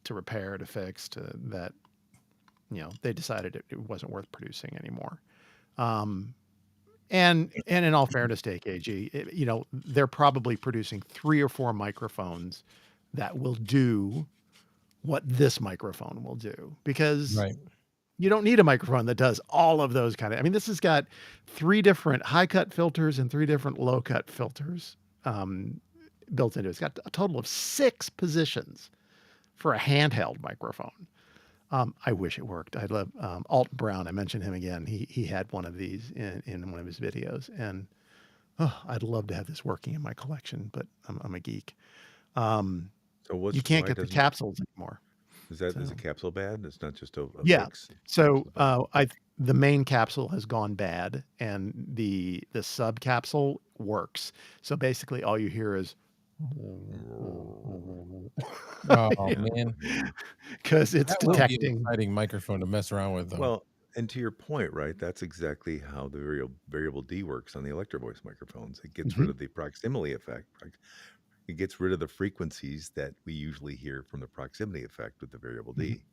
to repair, to fix, to that, they decided it wasn't worth producing anymore. And in all fairness to AKG, they're probably producing 3 or 4 microphones that will do what this microphone will do, because Right. you don't need a microphone that does all of those kind of. I mean, this has got 3 different high cut filters and 3 different low cut filters built into it. It's got a total of 6 positions for a handheld microphone. I wish it worked. I love Alton Brown. I mentioned him again. He had one of these in one of his videos, and I'd love to have this working in my collection, but I'm a geek. So You can't why get the doesn't capsules anymore. is So a capsule bad? It's not just a yeah. fix. So Capsule bad. the main capsule has gone bad, and the sub capsule works. So basically, all you hear is Oh man, because it's that will be an detecting. exciting microphone to mess around with, though. Well, and to your point, right? That's exactly how the variable D works on the Electro Voice microphones. It gets rid Mhm, of the proximity effect. It gets rid of the frequencies that we usually hear from the proximity effect with the variable mhm, D.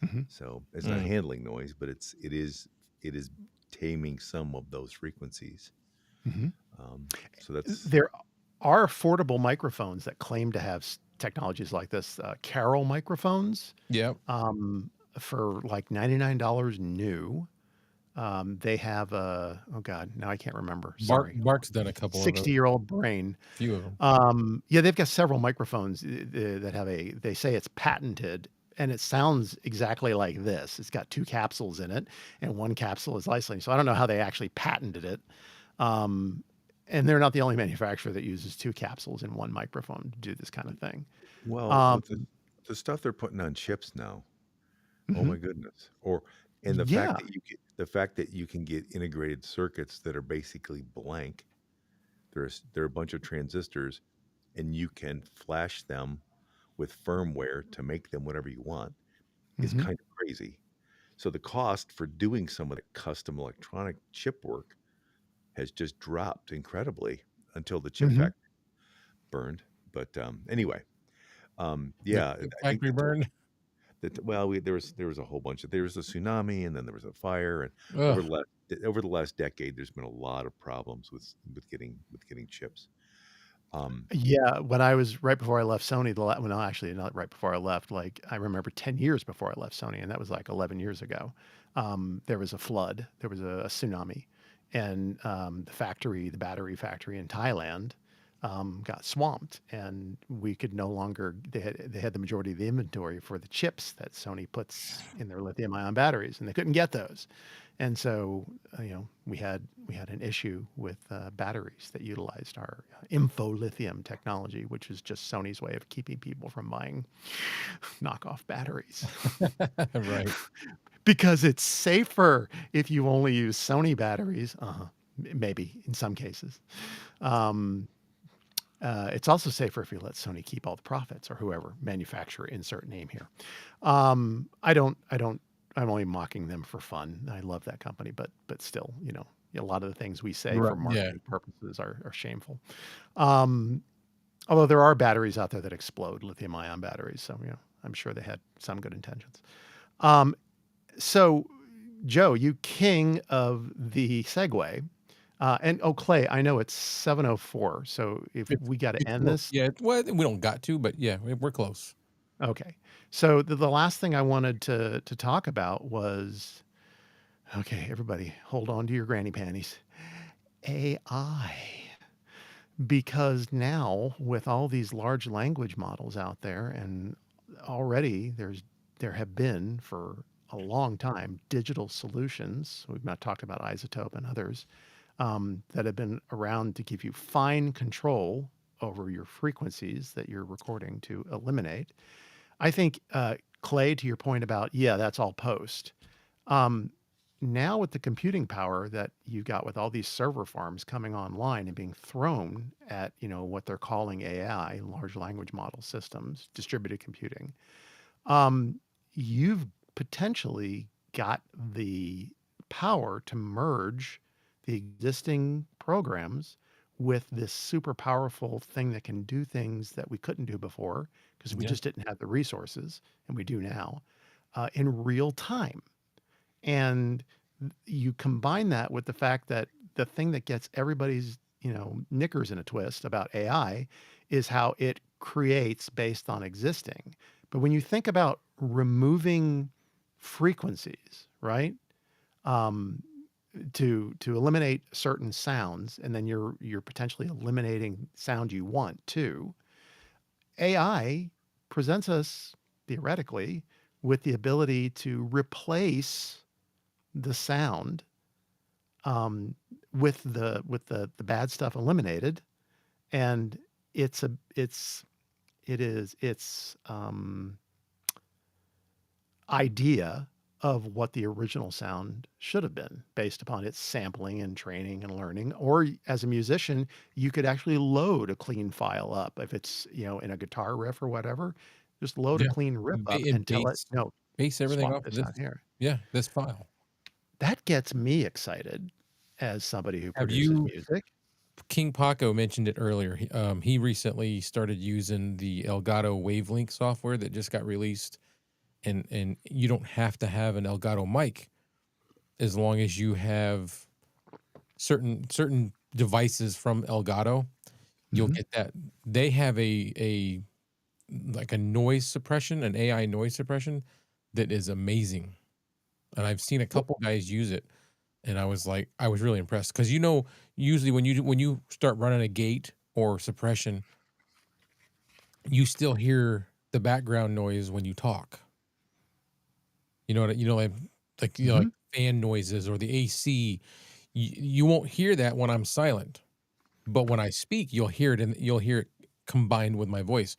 mhm, So it's not Mm. handling noise, but it is taming some of those frequencies. mhm. Um, so that's There are affordable microphones that claim to have technologies like this. Carol microphones, Yep. um, for like $99 new. They have oh God, now I can't remember. Sorry. Bark's done a couple of those, 60-year-old brain. few of them. Yeah, they've got several microphones that have they say it's patented, and it sounds exactly like this. It's got 2 capsules in it, and one capsule is isolating. So I don't know how they actually patented it. Um, and they're not the only manufacturer that uses 2 capsules in one microphone to do this kind of thing. well Um, with the stuff they're putting on chips now. Oh mhm. my goodness! Or and Yeah. the fact that you can get integrated circuits that are basically blank. There are a bunch of transistors, and you can flash them with firmware to make them whatever you want is Mhm, kind of crazy. So the cost for doing some of the custom electronic chip work has just dropped incredibly until the chip mhm. factory burned. But anyway, The yeah, chip I think factory burn. well, there was a whole bunch of there was a tsunami and then there was a fire and Ugh. over the last decade, there's been a lot of problems with getting chips. Um, Yeah, when I was right before I left Sony, well, no, actually not right before I left, like I remember 10 years before I left Sony, and that was like 11 years ago. There was a flood, there was a tsunami, and the battery factory in Thailand, got swamped, and we could no longer. They had the majority of the inventory for the chips that Sony puts in their lithium-ion batteries, and they couldn't get those. And so, we had an issue with batteries that utilized our info lithium technology, which is just Sony's way of keeping people from buying knockoff batteries Right. because it's safer if you only use Sony batteries. Maybe in some cases. Um, it's also safer if you let Sony keep all the profits, or whoever manufacturer, insert name here. I'm only mocking them for fun. I love that company, but still, a lot of the things we say Right. for Yeah. marketing purposes are shameful. Um, Although there are batteries out there that explode, lithium ion batteries. So, I'm sure they had some good intentions. Um, so, Joe, you king of the segue. And Clay, I know it's 7:04. So if It's we got to it's end close. this, Yeah. Well, we don't got to, but yeah, we're close. okay. So the last thing I wanted to talk about was, okay, everybody, hold on to your granny panties. AI. Because now with all these large language models out there, and already there have been for a long time digital solutions. We've not talked about Isotope and others, that have been around to give you fine control over your frequencies that you're recording to eliminate. I think, Clay, to your point about, yeah, that's all post. Um, now with the computing power that you got with all these server farms coming online and being thrown at, what they're calling AI, large language model systems, distributed computing, um, you've potentially got the power to merge the existing programs with this super powerful thing that can do things that we couldn't do before because we Yeah. just didn't have the resources, and we do now, in real time. And you combine that with the fact that the thing that gets everybody's, knickers in a twist about AI is how it creates based on existing. But when you think about removing frequencies, right? Um, to eliminate certain sounds, and then you're potentially eliminating sound you want too. AI presents us theoretically with the ability to replace the sound, um, with the bad stuff eliminated, and it's a it is its idea of what the original sound should have been based upon its sampling and training and learning. Or as a musician, you could actually load a clean file up if it's, in a guitar riff or whatever. Just load a Yeah. clean riff up And and tell it, no, base everything swap off of this this. out here. Yeah, this file. That gets me excited as somebody who Have produces you music. King Paco mentioned it earlier. He recently started using the Elgato Wavelink software that just got released, and you don't have to have an Elgato mic as long as you have certain devices from Elgato. You'll Mhm. get that. They have a like a noise suppression, an AI noise suppression that is amazing, and I've seen a couple guys use it, and I was really impressed because usually when you start running a gate or suppression, you still hear the background noise when you talk. Like Mhm. fan noises or the AC. You won't hear that when I'm silent, but when I speak, you'll hear it, and you'll hear it combined with my voice.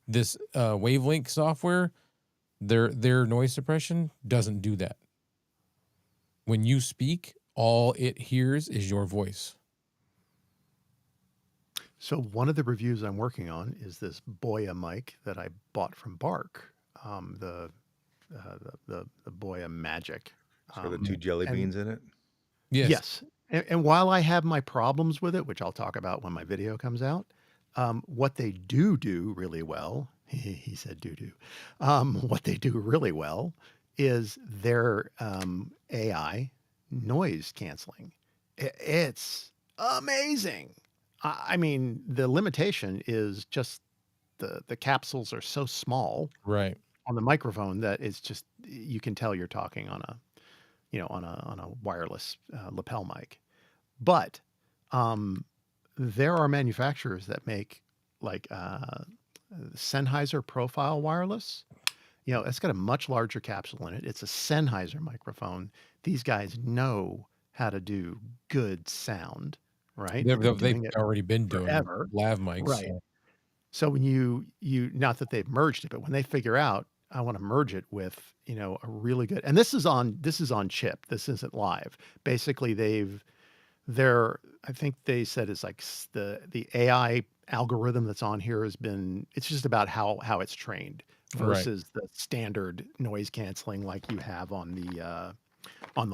This Wavelink software, their noise suppression doesn't do that. When you speak, all it hears is your voice. So one of the reviews I'm working on is this Boya mic that I bought from Bark, the Boya Magic, So are the two jelly and beans in it? Yes. yes, and while I have my problems with it, which I'll talk about when my video comes out, what they do really well, he said "do do," what they do really well is their AI noise canceling. It's amazing. I mean, the limitation is just the capsules are so small Right. on the microphone that it's just you can tell you're talking on a on a wireless lapel mic. But um, there are manufacturers that make like Sennheiser Profile Wireless. It's got a much larger capsule in it. It's a Sennheiser microphone. These guys know how to do good sound, right? They've been They've doing it already been doing forever. lav mics, Right. so So when you not that they've merged it, but when they figure out I want to merge it with, a really good, and this is on chip. This isn't live. Basically, they're I think they said it's like the AI algorithm that's on here has been it's just about how it's trained right. versus the standard noise canceling like you have on the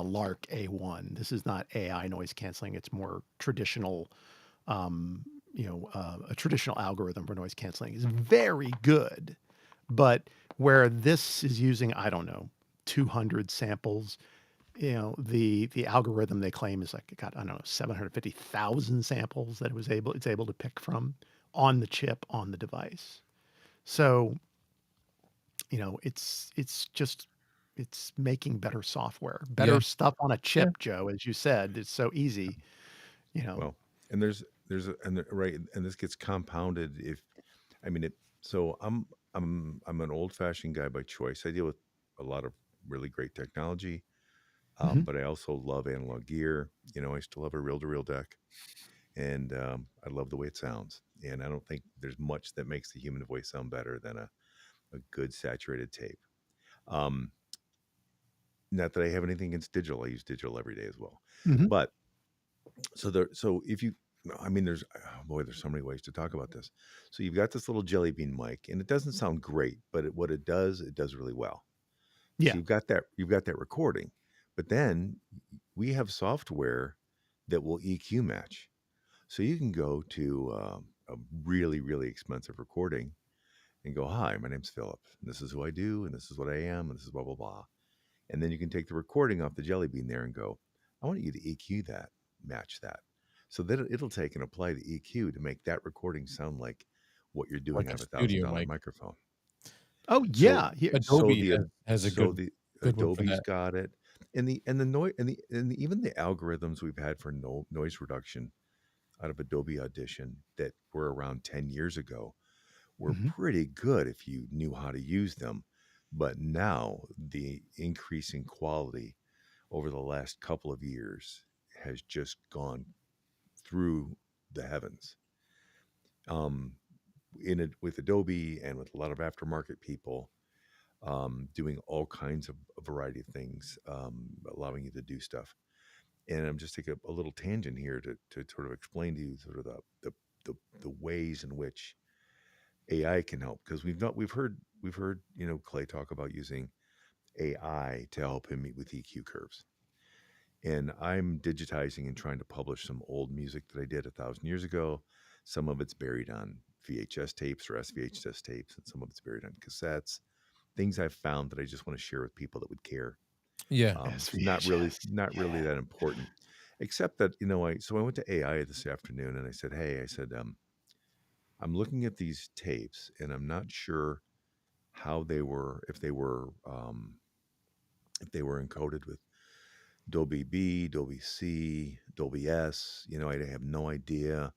Lark A1. This is not AI noise canceling. It's more traditional, a traditional algorithm for noise canceling is very good. But where this is using, I don't know, 200 samples, the algorithm they claim is like got, I don't know, 750,000 samples that it's able to pick from on the chip on the device. So, it's making better software, Yeah. better stuff on a Yeah. chip, Joe, as you said. It's so easy, you know. Well, and right, and this gets compounded if I mean it. So I'm an old fashioned guy by choice. I deal with a lot of really great technology, Mhm. but I also love analog gear. I still have a reel to reel deck, and I love the way it sounds. And I don't think there's much that makes the human voice sound better than a good saturated tape. Um, not that I have anything against digital. I use digital every day as well. Mhm. But so if you, I mean, there's, oh boy, there's so many ways to talk about this. So you've got this little jelly bean mic, and it doesn't sound great, but what it does really well. So Yeah. you've got that recording, but then we have software that will EQ match. So you can go to a really, really expensive recording and go, "Hi, my name's Philip. And this is who I do, and this is what I am, and this is blah blah blah." And then you can take the recording off the jelly bean there and go, "I want you to EQ that, match that," so that it'll take and apply the EQ to make that recording sound like what you're doing Like out a of a thousand studio dollar mic. microphone. Oh, So yeah. Here so Adobe the has a so good the one for Adobe's that. got it, and the noise and even the algorithms we've had for noise reduction out of Adobe Audition that were around 10 years ago were Mhm. pretty good if you knew how to use them. But now the increasing quality over the last couple of years has just gone through the heavens. Um, in it with Adobe and with a lot of aftermarket people doing all kinds of a variety of things, allowing you to do stuff. And I'm just taking a little tangent here to sort of explain to you sort of the ways in which AI can help because we've heard Clay talk about using AI to help him meet with EQ curves. And I'm digitizing and trying to publish some old music that I did 1,000 years ago. Some of it's buried on VHS tapes or SVHS tapes, and some of it's buried on cassettes. Things I've found that I just want to share with people that would care. Yeah. It's not really SVHS. that Yeah. important, except that I went to AI this afternoon and I said, hey, I said, I'm looking at these tapes and I'm not sure how they were if they were encoded with Dolby B, Dolby C, Dolby S. I have no idea.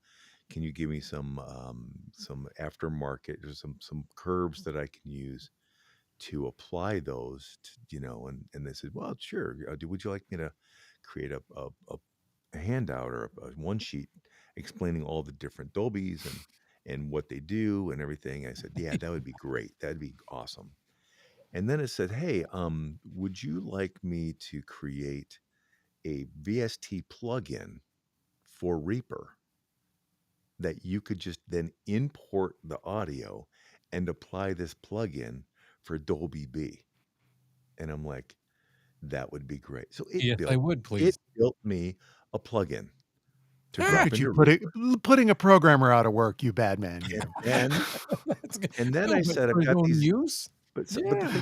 Can you give me some aftermarket or some curves that I can use to apply those and they said, well, sure. Would you like me to create a handout or a one sheet explaining all the different Dolbys and what they do and everything? I said, yeah, that would be great. That'd be awesome. And then it said, hey, would you like me to create a VST plugin for Reaper that you could just then import the audio and apply this plugin for Dolby B? And I'm like, that would be great. So Yes, I would, it please. built me a plugin to Look drop at you into Reaper. putting a programmer out of work, you bad man, And you. then That's good. and then No, I but said, I've for his got own these, use? but the thing Yeah.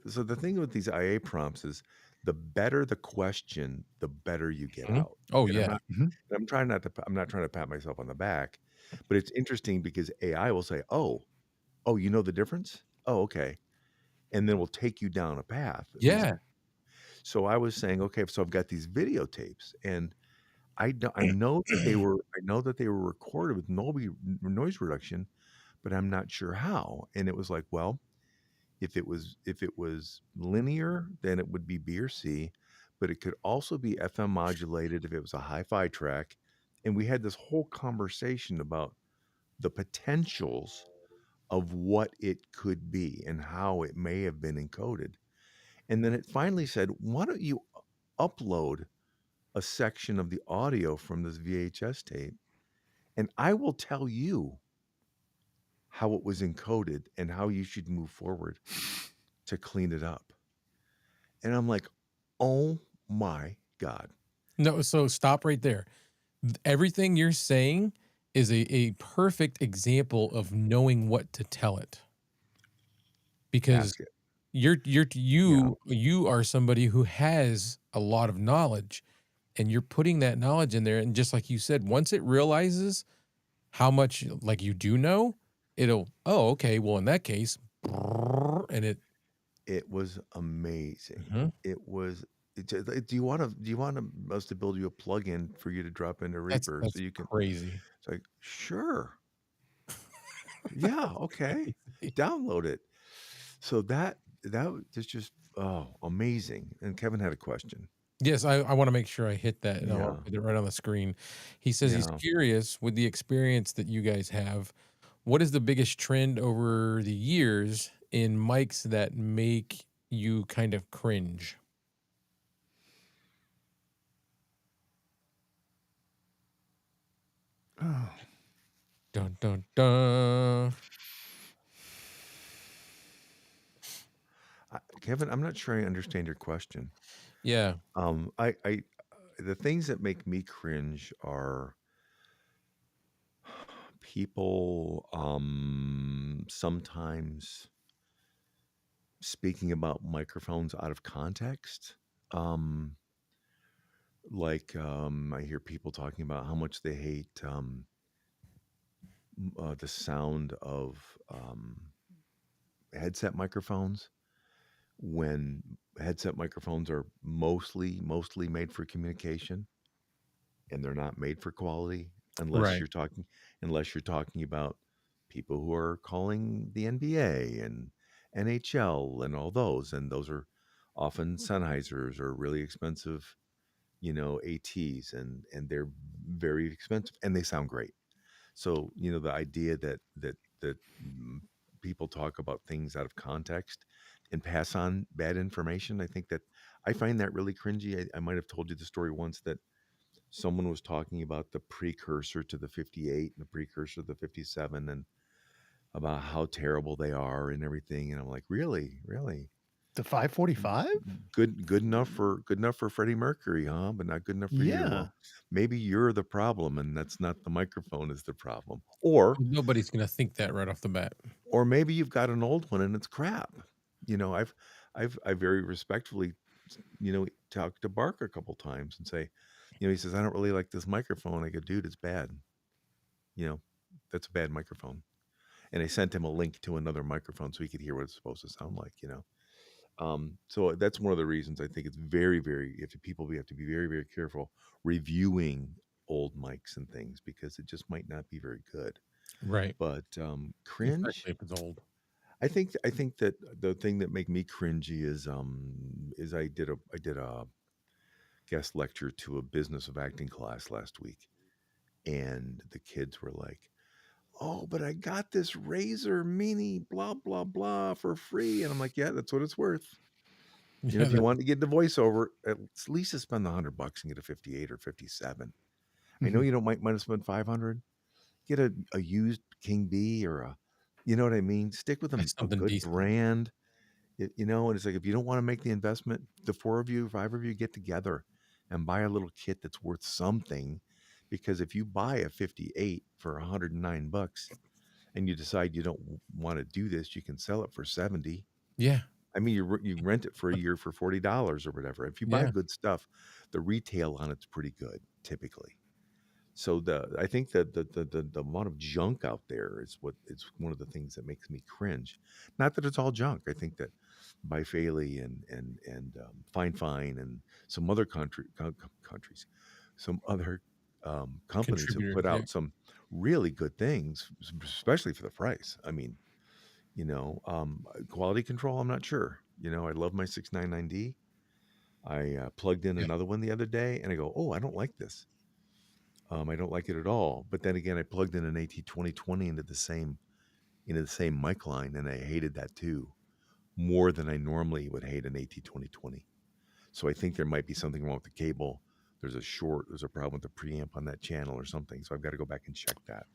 so the thing with these IA prompts is the better the question, the better you get Mhm. out. Oh, And yeah. Mhm. I'm not trying to pat myself on the back, but it's interesting because AI will say, "Oh, you know the difference? Oh, okay." And then we'll take you down a path of these. Yeah. So I was saying, okay, so I've got these videotapes and I know that they were recorded with noise reduction, but I'm not sure how. And it was like, well, if it was linear, then it would be B or C, but it could also be FM modulated if it was a hi-fi track. And we had this whole conversation about the potentials of what it could be and how it may have been encoded. And then it finally said, why don't you upload a section of the audio from this VHS tape and I will tell you how it was encoded and how you should move forward to clean it up. And I'm like, oh my God. No, so stop right there. Everything you're saying is a perfect example of knowing what to tell it because Ask it. Yeah. you are somebody who has a lot of knowledge and you're putting that knowledge in there and just like you said, once it realizes how much like you do know, it'll, oh, okay, well in that case, and it It was amazing. Mhm. It was do you want us to build you a plugin for you to drop into Reaper so That's you can crazy. it's like, sure. Yeah, okay. Download it. So that was just oh, amazing. And Kevin had a question. Yes, I wanna make sure I hit that, and I'll Yeah. put it right on the screen. He says he's Yeah. curious with the experience that you guys have, what is the biggest trend over the years in mics that make you kind of cringe? Oh, Dun dun dun. Kevin, I'm not sure I understand your question. Yeah. I the things that make me cringe are people sometimes speaking about microphones out of context. Um, I hear people talking about how much they hate the sound of headset microphones when headset microphones are mostly made for communication and they're not made for quality unless Right. you're talking unless you're talking about people who are calling the NBA and NHL and all those, and those are often Sennheisers or really expensive, ATs, and they're very expensive and they sound great. So, the idea that people talk about things out of context and pass on bad information, I find that really cringy. I might have told you the story once that someone was talking about the precursor to the 58 and the precursor to the 57 and about how terrible they are and everything. And I'm like, really, really the 545? good enough for Freddie Mercury, huh? But not good enough for you. Yeah. Well, maybe you're the problem, and that's not the microphone is the problem. Or Nobody's gonna think that right off the bat. or maybe you've got an old one and it's crap. I very respectfully, talked to Barker a couple times and say, he says, I don't really like this microphone. I go, dude, it's bad. You know, that's a bad microphone. And I sent him a link to another microphone so he could hear what it's supposed to sound like. So that's one of the reasons I think it's very, very, if people, we have to be very, very careful reviewing old mics and things because it just might not be very good. Right. But cringe, Especially if it's old. I think that the thing that make me cringy is I did a guest lecture to a business of acting class last week, and the kids were like, "Oh, but I got this Razor Mini blah blah blah for free," and I'm like, "Yeah, that's what it's worth." Yeah, If you that want to get the voiceover, at least to spend $100 and get a 58 or 57. I know Mhm. you don't might have spent 500. Get a used King B or you know what I mean. Stick with that's a something good decent. brand. And it's like if you don't want to make the investment, the four of you, five of you get together and buy a little kit that's worth something. Because if you buy a 58 for $109 and you decide you don't want to do this, you can sell it for 70. Yeah. I mean, you rent it for a But year for $40 or whatever. If you buy yeah, good stuff, the retail on it's pretty good typically. So I think that the amount of junk out there is what it's one of the things that makes me cringe. Not that it's all junk. I think that Bifaley and Fine Fine and some other countries, some other companies have contributors, put yeah. out some really good things, especially for the price. I mean, quality control. I'm not sure. I love my 699D. I plugged in Yeah. another one the other day, and I go, "Oh, I don't like this. I don't like it at all." But then again, I plugged in an AT 2020 into the same mic line, and I hated that too more than I normally would hate an AT 2020. So I think there might be something wrong with the cable. There's a problem with the preamp on that channel or something. So I've got to go back and check that.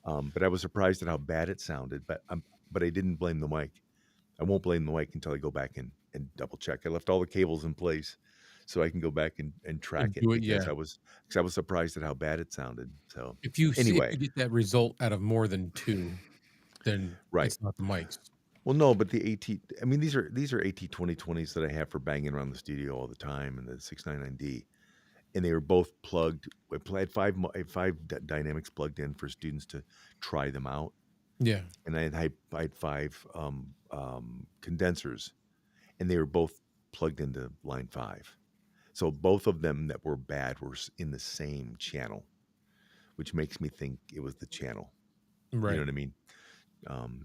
But I was surprised at how bad it sounded. But I didn't blame the mic. I won't blame the mic until I go back and double check. I left all the cables in place so I can go back and track And it do it, because yeah. I was surprised at how bad it sounded. So If anyway, you get that result out of more than 2, then right. it's not the mics. Well, no, but the AT. I mean, these are AT 2020s that I have for banging around the studio all the time, and the 699D, and they were both plugged. I had five dynamics plugged in for students to try them out, Yeah. and I had five condensers, and they were both plugged into line 5. So both of them that were bad were in the same channel, which makes me think it was the channel. You know Right. what I mean?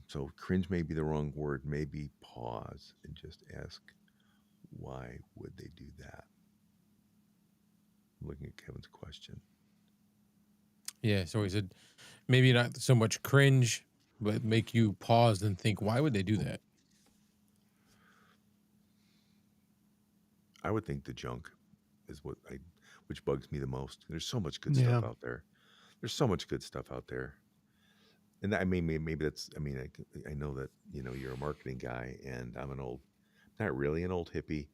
So cringe may be the wrong word. Maybe pause and just ask, why would they do that? I'm looking at Kevin's question. Yeah, so he said, maybe not so much cringe, but make you pause and think, "Why would they do that?" I would think the junk is which bugs me the most. There's so much good Yeah. stuff out there. There's so much good stuff out there. And I mean, maybe that's, I mean, I know that, you're a marketing guy and I'm not really an old hippie,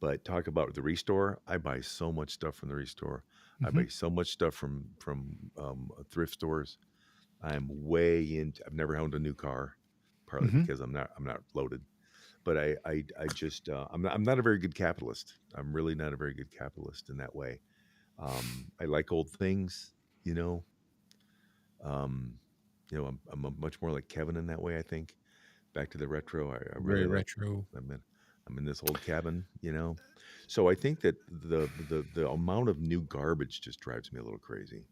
but talk about the Restore. I buy so much stuff from the Restore. I Mhm, buy so much stuff from thrift stores. I'm way into. I've never owned a new car, partly mhm. because I'm not loaded. But I just I'm not a very good capitalist. I'm really not a very good capitalist in that way. I like old things, you know. Um, I'm much more like Kevin in that way. I think back to the retro. I Very really like. retro. I'm in this old cabin. So I think that the amount of new garbage just drives me a little crazy.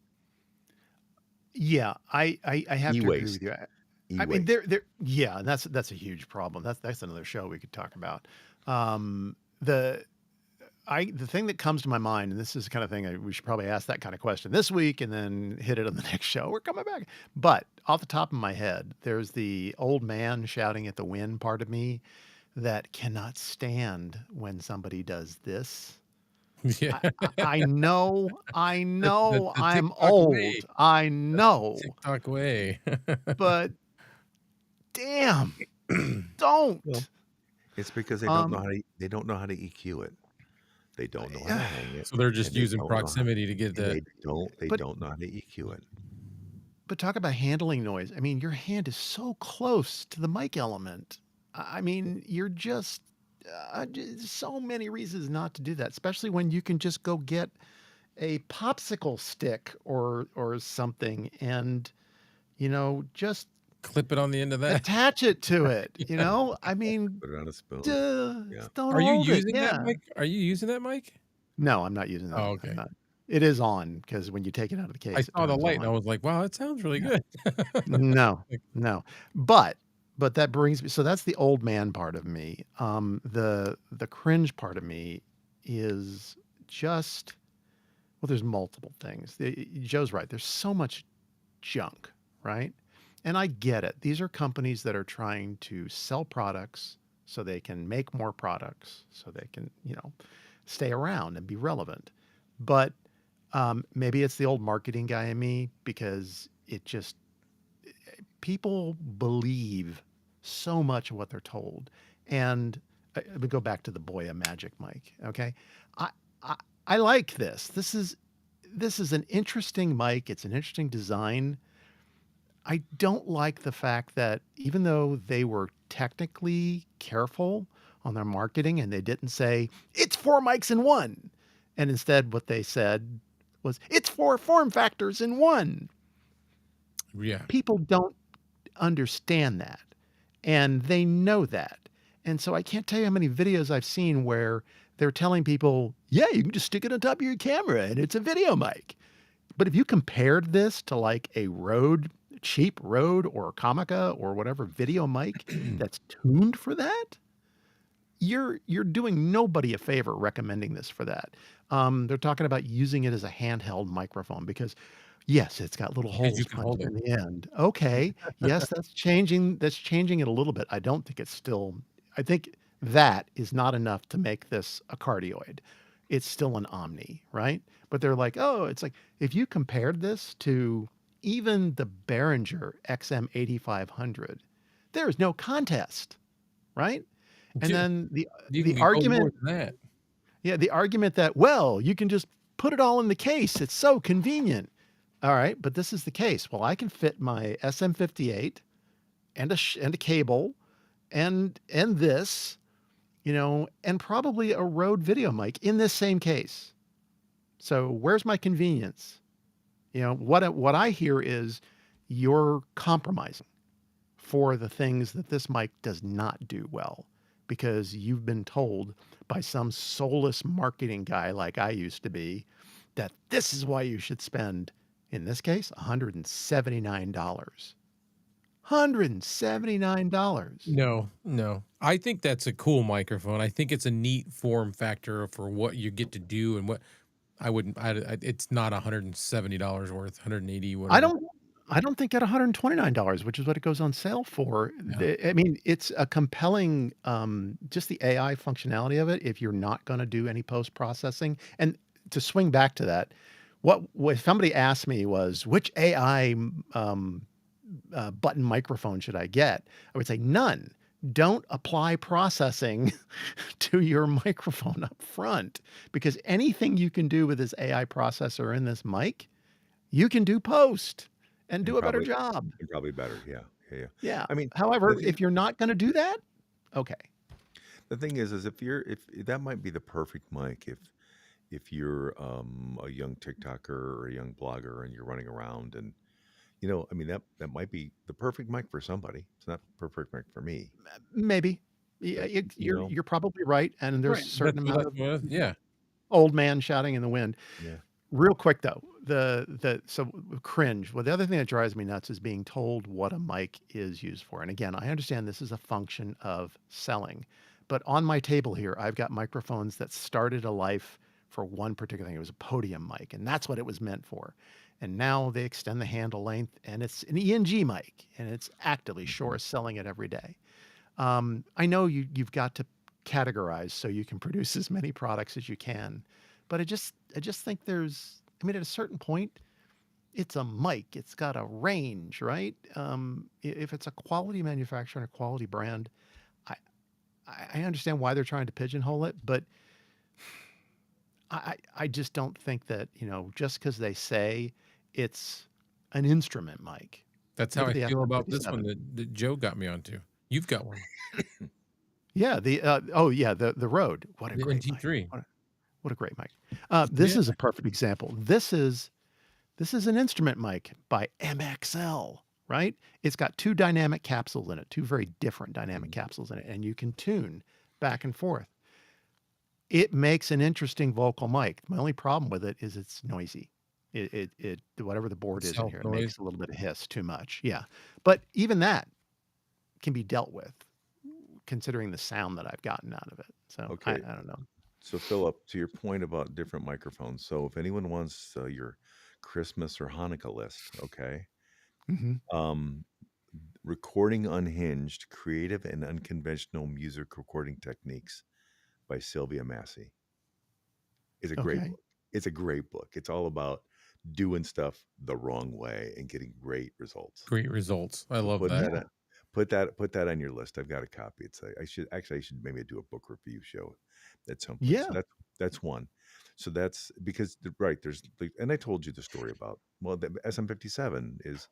Yeah, I have to agree with E-waste, you. I mean, e-waste. yeah, that's a huge problem. That's another show we could talk about. Um, the the thing that comes to my mind, and this is the kind of thing we should probably ask that kind of question this week and then hit it on the next show. We're coming back. But off the top of my head, there's the old man shouting at the wind part of me that cannot stand when somebody does this. Yeah. I That's know the I'm TikTok way. old. I That's the know, TikTok way. but damn, Well, don't. it's because Um, they don't know how to EQ it. They don't know how to yeah, hang it, So they're just and they using don't know how proximity to get and that. they but don't know how to EQ it. talk about handling noise. I mean, your hand is so close to the mic element. I mean, you're just so many reasons not to do that, especially when you can just go get a popsicle stick or something and just Clip it on the end of that. attach it to it. Yeah. I mean, Put it on a spoon. duh, Yeah. just don't Are you hold it. using that Yeah. mic? Are you using that mic? No, I'm not using that. Oh, I'm okay. not. It is on because when you take it out of the I case, it saw the turns light and I on. was like, "Wow, that sounds really Yeah. good." No, Like, no. But that brings me, so that's the old man part of me. The cringe part of me is just, well, there's multiple things. Joe's right. There's so much junk, right? And I get it. These are companies that are trying to sell products so they can make more products, so they can, stay around and be relevant. But maybe it's the old marketing guy in me because it just, people believe so much of what they're told. And we go back to the Boya Magic mic. Okay, I, I I like this. This is an interesting mic. It's an interesting design. I don't like the fact that even though they were technically careful on their marketing and they didn't say it's four mics in one, and instead what they said was it's four form factors in one. yeah. People don't understand that, and they know that. And so I can't tell you how many videos I've seen where they're telling people, yeah, you can just stick it on top of your camera and it's a video mic. But if you compared this to like a cheap Rode or Comica or whatever video mic that's tuned for that, you're doing nobody a favor recommending this for that. They're talking about using it as a handheld microphone because, yes, it's got little Because you holes can punched hold it. in the end. Okay, yes, that's changing. That's changing it a little bit. I don't think it's still. I think that is not enough to make this a cardioid. It's still an Omni, right? But they're like, oh, it's like if you compared this to even the Behringer XM8500, there is no contest, right? And Yeah, then you can the get gold more argument, than that. yeah, the argument that, well, you can just put it all in the case. It's so convenient. All right, but this is the case. Well, I can fit my SM58 and and a cable and this, and probably a Rode video mic in this same case. So where's my convenience? What I hear is you're compromising for the things that this mic does not do well because you've been told by some soulless marketing guy like I used to be that this is why you should spend, in this case, $179. $179. No, no. I think that's a cool microphone. I think it's a neat form factor for what you get to do and what I wouldn't I it's not $170 worth, 180, I whatever. don't I don't think at $129, which is what it goes on sale for. Yeah. I mean, it's a compelling, just the AI functionality of it, if you're not gonna do any post-processing. And to swing back to that, What somebody asked me was, "Which AI, button microphone should I get?" I would say, "None. Don't apply processing to your microphone up front, because anything you can do with this AI processor in this mic, you can do post and And do a better probably job." and probably better. Yeah. Yeah, yeah. Yeah. I mean, the However, thing if you're not gonna do that, okay. the thing is if that might be the perfect mic if you're a young TikToker or a young blogger and you're running around and I mean that might be the perfect mic for somebody. It's not the perfect mic for me, Maybe. Yeah, but you're probably right, and there's Right. a certain amount That's of what. Yeah. old man shouting in the wind. yeah. Real quick though, so cringe. Well, the other thing that drives me nuts is being told what a mic is used for. And again, I understand this is a function of selling, but on my table here, I've got microphones that started a life for one particular thing. It was a podium mic, and that's what it was meant for. And now they extend the handle length, and it's an ENG mic, and it's actively Shure Mhm. is selling it every day. I know you've got to categorize so you can produce as many products as you can, but I just think there's I mean, at a certain point, it's a mic. It's got a range, right? If it's a quality manufacturer and a quality brand, I I understand why they're trying to pigeonhole it, but I just don't think that, just because they say it's an instrument mic. That's how Look at I the feel about this one SM57. that Joe got me onto. You've got one, Yeah, oh yeah, the Rode. What a the great mic. NT3. What a great mic. This Yeah, is a perfect example. This is an instrument mic by MXL, right? It's got two dynamic capsules in it, two very different dynamic Mhm. capsules in it, and you can tune back and forth. It makes an interesting vocal mic. My only problem with it is it's noisy. It whatever the board it's is in self here, it noise. makes a little bit of hiss too much. Yeah. But even that can be dealt with considering the sound that I've gotten out of it. So Okay. I don't know. So Philip, to your point about different microphones. So if anyone wants your Christmas or Hanukkah list, okay? Mhm. Um Recording Unhinged: Creative and Unconventional Music Recording Techniques by Sylvia Massey is a great Okay. book. It's a great book. It's all about doing stuff the wrong way and getting great results. Great results. I So love put that. that Yeah. put that on your list. I've got a copy. It's I should maybe do a book review show at some point. So Yeah. that's one. So that's because right there's like, and I told you the story about the SM57 is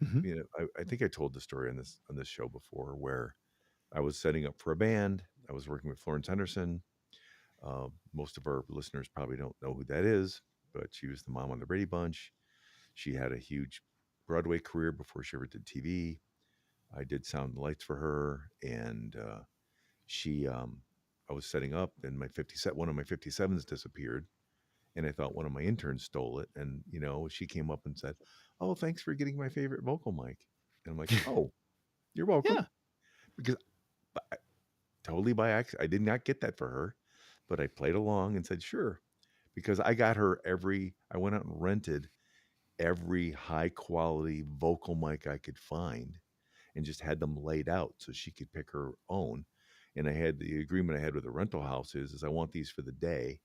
Mhm. I think I told the story on this show before where I was setting up for a band. I was working with Florence Henderson. Most of our listeners probably don't know who that is, but she was the mom on the Brady Bunch. She had a huge Broadway career before she ever did TV. I did sound and lights for her, and she, I was setting up, and one of my 57s disappeared, and I thought one of my interns stole it, and she came up and said, "Oh, thanks for getting my favorite vocal mic," and I'm like, "Oh, you're welcome," Yeah. because totally by accident, I did not get that for her, but I played along and said, "Sure," because I got her I went out and rented every high quality vocal mic I could find and just had them laid out so she could pick her own. And I had the agreement I had with the rental house is I want these for the day.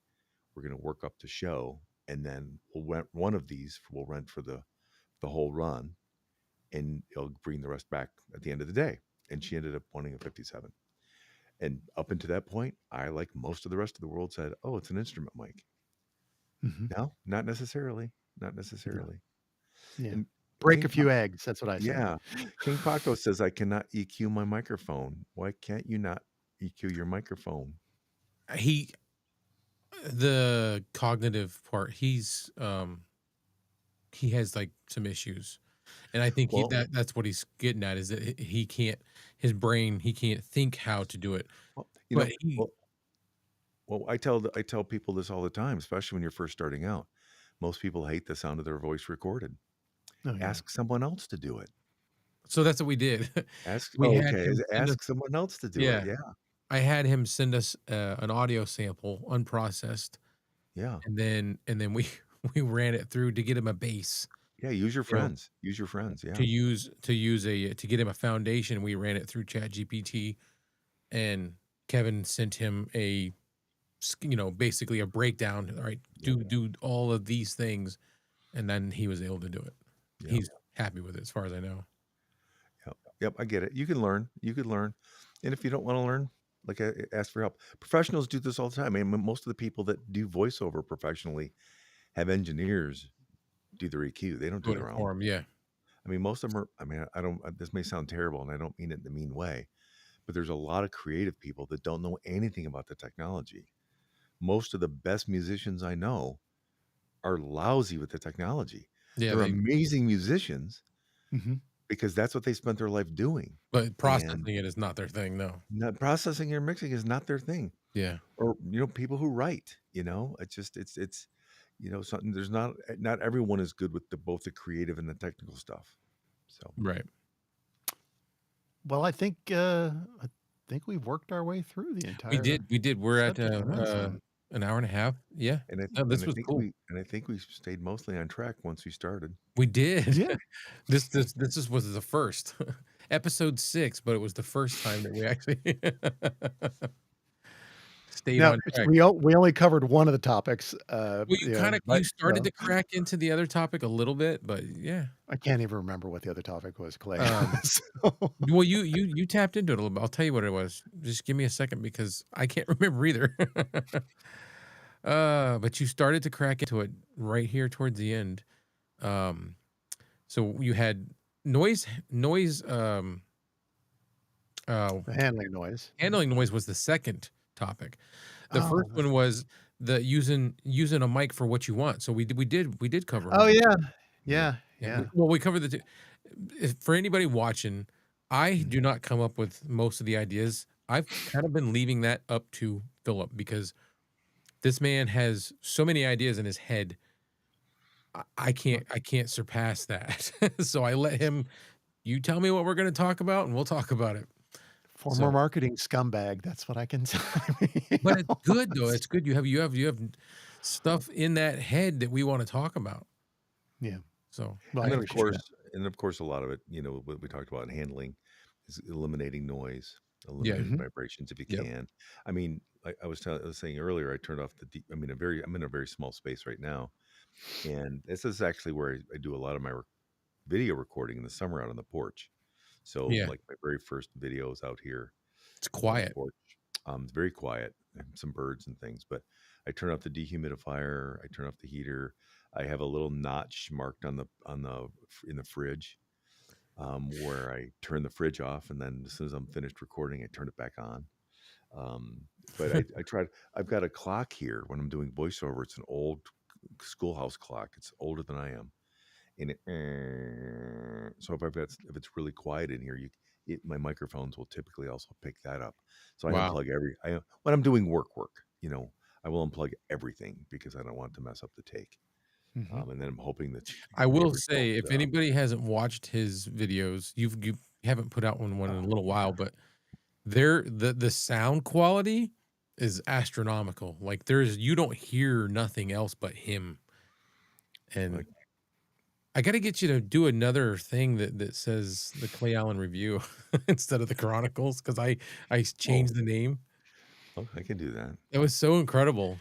We're going to work up the show, and then we'll rent one of these. We'll rent for the whole run, and it'll bring the rest back at the end of the day. And she ended up wanting a 57. And up until that point, I, like most of the rest of the world, said, "Oh, it's an instrument mic." Mhm. No, not necessarily. Not Yeah. necessarily. Yeah. And Break King a few eggs, that's what I say. Yeah. King Paco says, "I cannot EQ my microphone." Why can't you not EQ your microphone? He the cognitive part, he has like some issues. And I think Well, that's what he's getting at is that he can't his brain, he can't think how to do it. well, But he I tell people this all the time, especially when you're first starting out. Most people hate the sound of their voice recorded. Oh, yeah. Ask someone else to do it. so that's what we did. Ask We oh, had okay, him send us ask someone else to do it. yeah, Yeah, I had him send us, an audio sample unprocessed, yeah, and then we we ran it through to get him a bass, yeah. Use your you know, friends. Use your friends. Yeah. to get him a foundation, we ran it through ChatGPT, and Kevin sent him a basically a breakdown. All right, Yep. do all of these things, and then he was able to do it. Yep. He's happy with it, as far as I know. Yep. Yep. I get it. You can learn. You could learn. And if you don't want to learn, like ask for help. Professionals do this all the time. I mean, most of the people that do voiceover professionally have engineers do their EQ. They don't do Doing it their own. for him, yeah, I mean, most of them are, I mean, I don't, this may sound terrible and I don't mean it in a mean way, but there's a lot of creative people that don't know anything about the technology. Most of the best musicians I know are lousy with the technology. yeah. They're They amazing musicians Mhm. because that's what they spent their life doing. but And processing it is not their thing. No, not processing or mixing is not their thing. yeah, Or, people who write, it's, something there's not everyone is good with both the creative and the technical stuff. So right. Well, I think we've worked our way through the We entire did, we did. We're at subject. Awesome. an hour and a half. Yeah, and I no, and this I was think cool. we stayed mostly on track once we started. We did. Yeah. Was the first episode 6, but it was the first time that we actually stayed Now, on track. we only covered one of the topics, Well, but, you started to crack into the other topic a little bit, but yeah. I can't even remember what the other topic was, Clay. Um, So well, you tapped into it a little bit. I'll tell you what it was. Just give me a second because I can't remember either. But you started to crack into it right here towards the end. Um, so you had noise, uh, the handling noise. handling noise was the second topic. The first Oh, one was the using a mic for what you want. So we did cover all oh, that. yeah. Yeah. Yeah, Yeah, yeah. we covered the 2. If for anybody watching, I Mm. do not come up with most of the ideas. I've kind of been leaving that up to Philip because this man has so many ideas in his head. I can't surpass that. So I let him, "You tell me what we're gonna talk about, and we'll talk about it." Former So marketing scumbag, that's what I can say. You but it's know? good, though. It's good. You have stuff in that head that we wanna talk about. Yeah. So, Well, I And then appreciate that. of course a lot of it, what we talked about in handling is eliminating noise, yeah. eliminating Mhm. vibrations if you Yep. can. I mean, I was saying earlier, I turned off the deep, I'm in a very small space right now. And this is actually where I do a lot of my video recording in the summer out on the porch. So Yeah. like my very first videos out here It's on the quiet. porch. It's very quiet and some birds and things, but I turn off the dehumidifier. I turn off the heater. I have a little notch marked in the fridge, where I turn the fridge off, and then as soon as I'm finished recording, I turn it back on. But I tried. I've got a clock here when I'm doing voiceover. It's an old schoolhouse clock. It's older than I am, and so if it's really quiet in here, my microphones will typically also pick that up. So I Wow. unplug when I'm doing work. I will unplug everything because I don't want to mess up the take. Mhm. And then I'm hoping that I the will original. say, if anybody hasn't watched his videos, you haven't put out one in a little while, but the sound quality is astronomical. Like you don't hear nothing else but him. Like, And I got to get you to do another thing that says the Clay Allen Review instead of the Chronicles because I oh, changed the name. I can do that. It was so incredible.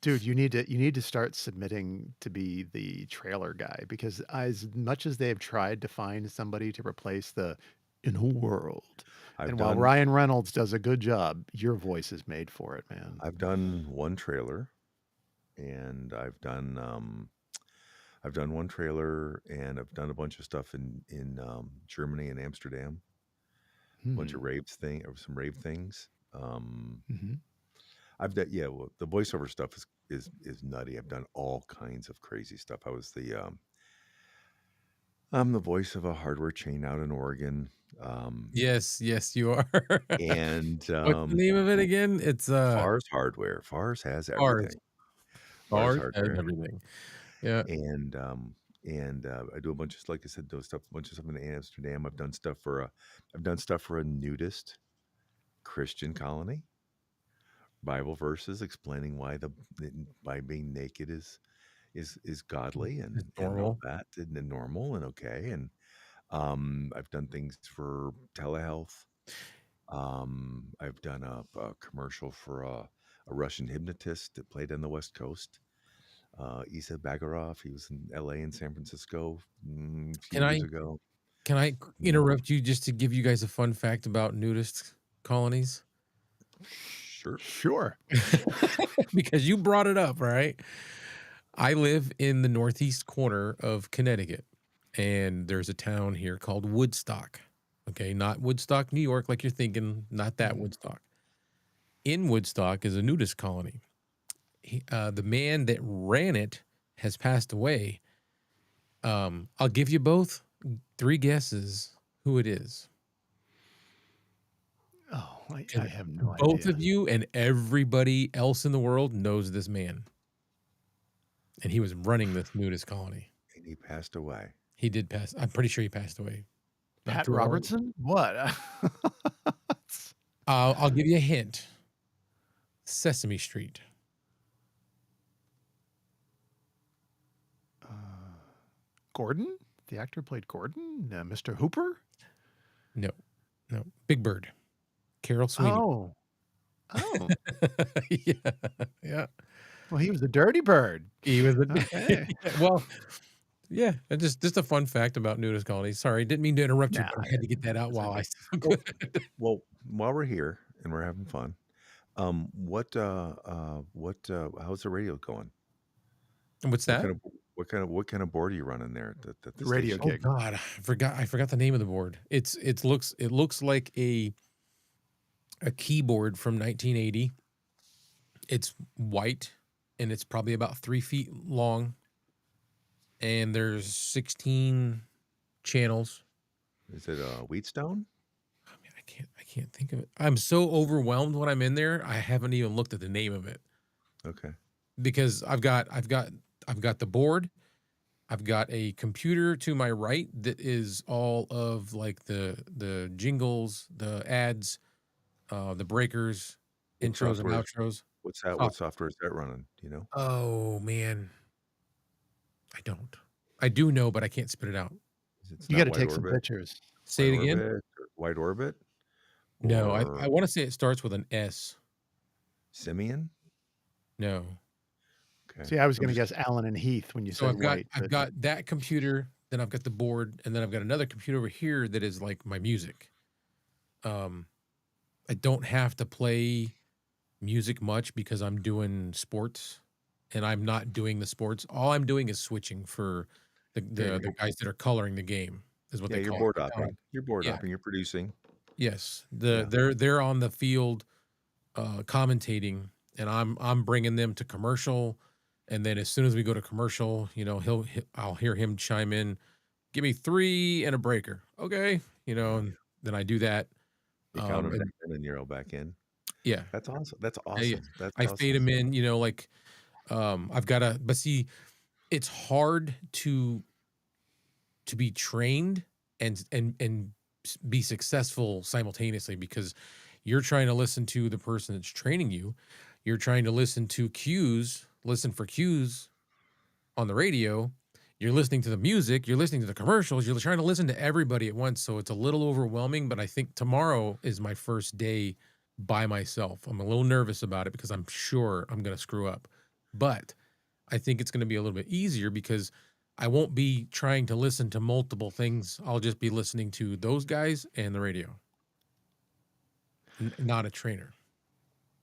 Dude, you need to start submitting to be the trailer guy because as much as they've tried to find somebody to replace the "in a world," I've and while done Ryan Reynolds does a good job, your voice is made for it, man. I've done one trailer, and I've done one trailer, and I've done a bunch of stuff in Germany and Amsterdam, a bunch of Hmm. some rave things. Mhm. I've done yeah, well, the voiceover stuff is nutty. I've done all kinds of crazy stuff. I'm the voice of a hardware chain out in Oregon, Yes, yes, you are. and What's the name of it again? It's Fars Hardware. Fars has Bars. everything. Fars Bars has Hardware, everything. Yeah. and I do a bunch of, like I said, those stuff, a bunch of stuff in Amsterdam. I've done stuff for a nudist Christian colony. Bible verses explaining why by being naked is godly It's and all normal. that and normal and okay. And I've done things for telehealth. I've done a commercial for a Russian hypnotist that played on the West Coast. Isa Bagarov, he was in L.A. and San Francisco a few Can years I ago. can I Mhm. interrupt you just to give you guys a fun fact about nudist colonies? Sure. Sure. Because you brought it up, right? I live in the northeast corner of Connecticut, and there's a town here called Woodstock. Okay, not Woodstock, New York, like you're thinking, not that Mhm. Woodstock. In Woodstock is a nudist colony. The man that ran it has passed away. I'll give you both 3 guesses who it is. Oh, I And have no both idea. of you and everybody else in the world knows this man, and he was running this nudist colony. And he passed away. He did pass. I'm pretty sure he passed away not Pat too long. Robertson? What? I'll give you a hint. Sesame Street. Uh, Gordon? The actor played Gordon? Mr. Hooper? No, no. Big Bird. Carol Sweeney. Oh. Oh. Yeah, yeah. Well, he was a dirty bird. He was a Okay. well, yeah, and just a fun fact about nudist colonies. Sorry, didn't mean to interrupt you, Nah, but I had to get that out it's while I okay. still Well, could. well, while we're here and we're having fun, how's the radio going? What's What that? kind of what kind of board are you running there at the Radio station? Oh gig. god, I forgot the name of the board. It looks like a keyboard from 1980. It's white and it's probably about 3 feet long, and there's 16 channels. Is it Wheatstone? I mean, I can't think of it. I'm so overwhelmed when I'm in there. I haven't even looked at the name of it Okay. because I've got the board. I've got a computer to my right that is all of like the jingles, the ads, the breakers, What intros and software is outros. what's that? Oh, What software is that running? Do you know? oh man, I don't. I do know, but I can't spit it out. It's You not gotta White take some Orbit, pictures. Say it again. White Orbit, No, I or want to say it starts with an S. Simeon? No. Okay. See, I was I'm gonna just guess Allen and Heath when you So said I've got white, I've but got that computer, then I've got the board, and then I've got another computer over here that is like my music. Um, I don't have to play music much because I'm doing sports, and I'm not doing the sports. All I'm doing is switching for the there the, you the go. guys that are coloring the game is what Yeah, they you're call board it. hopping. You're board Yeah. hopping. You're producing. Yes. Yeah. They're on the field commentating, and I'm bringing them to commercial, and then as soon as we go to commercial, I'll hear him chime in, give me 3 and a breaker, okay, and then I do that. You count them down And and you're all back in. yeah, That's awesome. That's yeah, awesome. That's I fade awesome. him in, like I've got to, but see, it's hard to be trained and be successful simultaneously because you're trying to listen to the person that's training you. You're trying to listen for cues on the radio. You're listening to the music, you're listening to the commercials, you're trying to listen to everybody at once. So it's a little overwhelming, but I think tomorrow is my first day by myself. I'm a little nervous about it because I'm sure I'm going to screw up. But I think it's going to be a little bit easier because I won't be trying to listen to multiple things. I'll just be listening to those guys and the radio, not a trainer.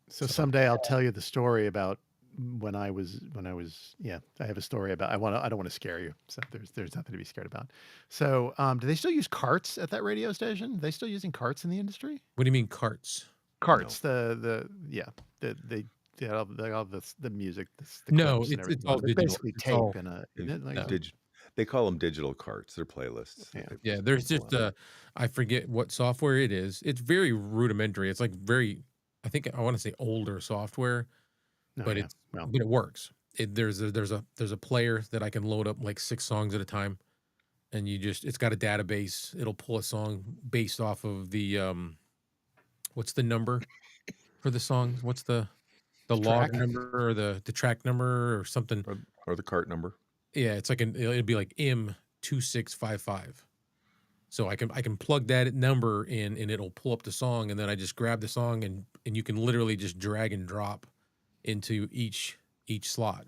So So someday I'll tell you the story about yeah, I have a story about I don't want to scare you. So there's nothing to be scared about. So do they still use carts at that radio station? Are they still using carts in the industry? what do you mean carts? No. Carts, they all the music, the No, clips and it's everything. all It's digital. basically It's tape all and a They, isn't it like no. they call them digital carts. They're playlists that yeah. they Yeah, there's pull just out. I forget what software it is. It's very rudimentary. It's like I think I want to say older software, Oh but yeah. Well, it works. There's a player that I can load up like 6 songs at a time, and it's got a database. It'll pull a song based off of the what's the number for the song? What's the log track. number or the track number or something? Or the cart number. Yeah, it's like it'd be like M2655. So I can plug that number in and it'll pull up the song, and then I just grab the song and you can literally just drag and drop into each slot.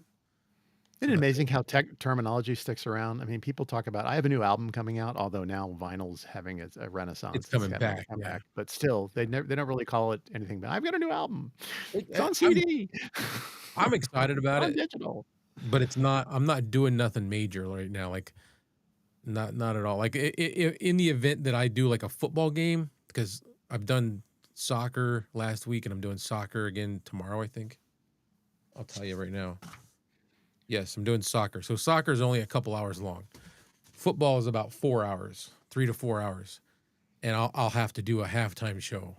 Isn't So it that's amazing how tech terminology sticks around? I mean, people talk about I have a new album coming out, although now vinyl's having a it's renaissance. It's coming having a back. Yeah. comeback, but still, they don't really call it anything but I've got a new album. It's on I'm CD. I'm excited It's about on it, digital. but I'm not doing nothing major right now. Like not at all. Like in the event that I do like a football game, because I've done soccer last week and I'm doing soccer again tomorrow, I think. I'll tell you right now. Yes, I'm doing soccer. So soccer is only a couple hours long. Football is about 4 hours, 3 to 4 hours, and I'll have to do a halftime show.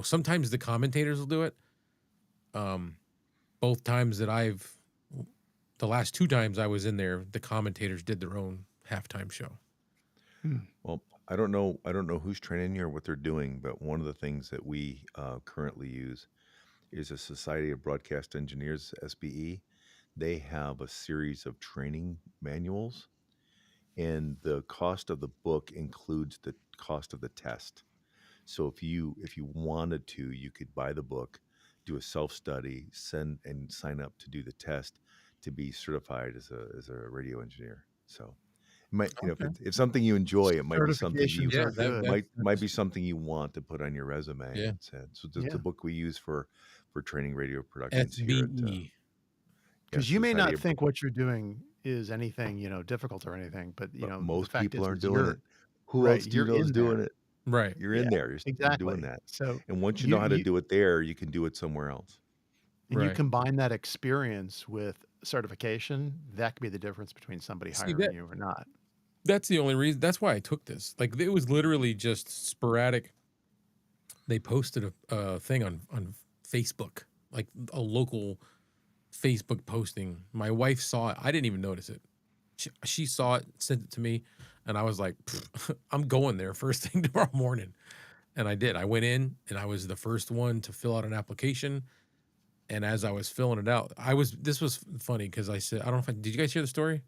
Sometimes the commentators will do it. Um, both times that the last two times I was in there, the commentators did their own halftime show. Hmm. Well, I don't know who's training you or what they're doing, but one of the things that we currently use is a Society of Broadcast Engineers, SBE. They have a series of training manuals, and the cost of the book includes the cost of the test. So if you wanted to, you could buy the book, do a self study, send and sign up to do the test to be certified as a radio engineer. So it might, if Okay. it's something you enjoy, it might be something you Certifications Yeah, are good. might be that's something you want to put on your resume. yeah. And said, so the Yeah. book we use for training radio productions here at SBE. yeah, Because you may Society not of, think what you're doing is anything, difficult or anything, but, but the most fact people is aren't is doing you're it. Who right, else do you you're know is in doing there. it? Right. You're in Yeah, there. You're doing exactly. that. So And once you you know how to you do it there, you can do it somewhere else. and you Right. combine that experience with certification, that could be the difference between somebody See hiring you or not. that's the only reason. That's why I took this. Like it was literally just sporadic. They posted a thing on Facebook, like a local Facebook posting. My wife saw it. I didn't even notice it. She saw it, sent it to me, and I was like, I'm going there first thing tomorrow morning. And I did. I went in and I was the first one to fill out an application. And as I was filling it out, this was funny because I said, I don't know if did you guys hear the story?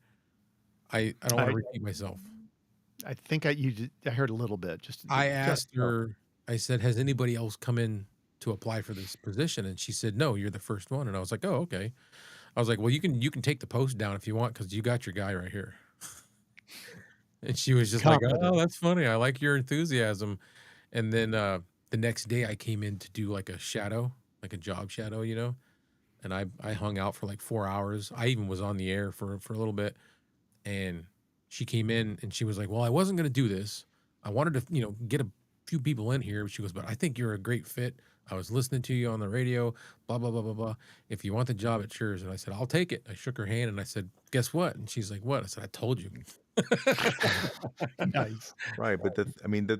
I don't want to I repeat myself. I think I heard a little bit, I just asked so. her, I said, has anybody else come in to apply for this position? And she said, no, you're the first one. And I was like, oh, okay. I was like, well, you can take the post down if you want because you got your guy right here. And she was just like, oh, Confident. that's funny. I like your enthusiasm. And then the next day I came in to do like a shadow, like a job shadow, and I hung out for like 4 hours. I even was on the air for a little bit. And she came in and she was like, well, I wasn't going to do this. I wanted to, get a few people in here. She goes, but I think you're a great fit. I was listening to you on the radio, blah, blah, blah, blah, blah. If you want the job, it's yours. And I said, I'll take it. I shook her hand and I said, guess what? And she's like, what? I said, I told you. Nice. Right, but I mean, the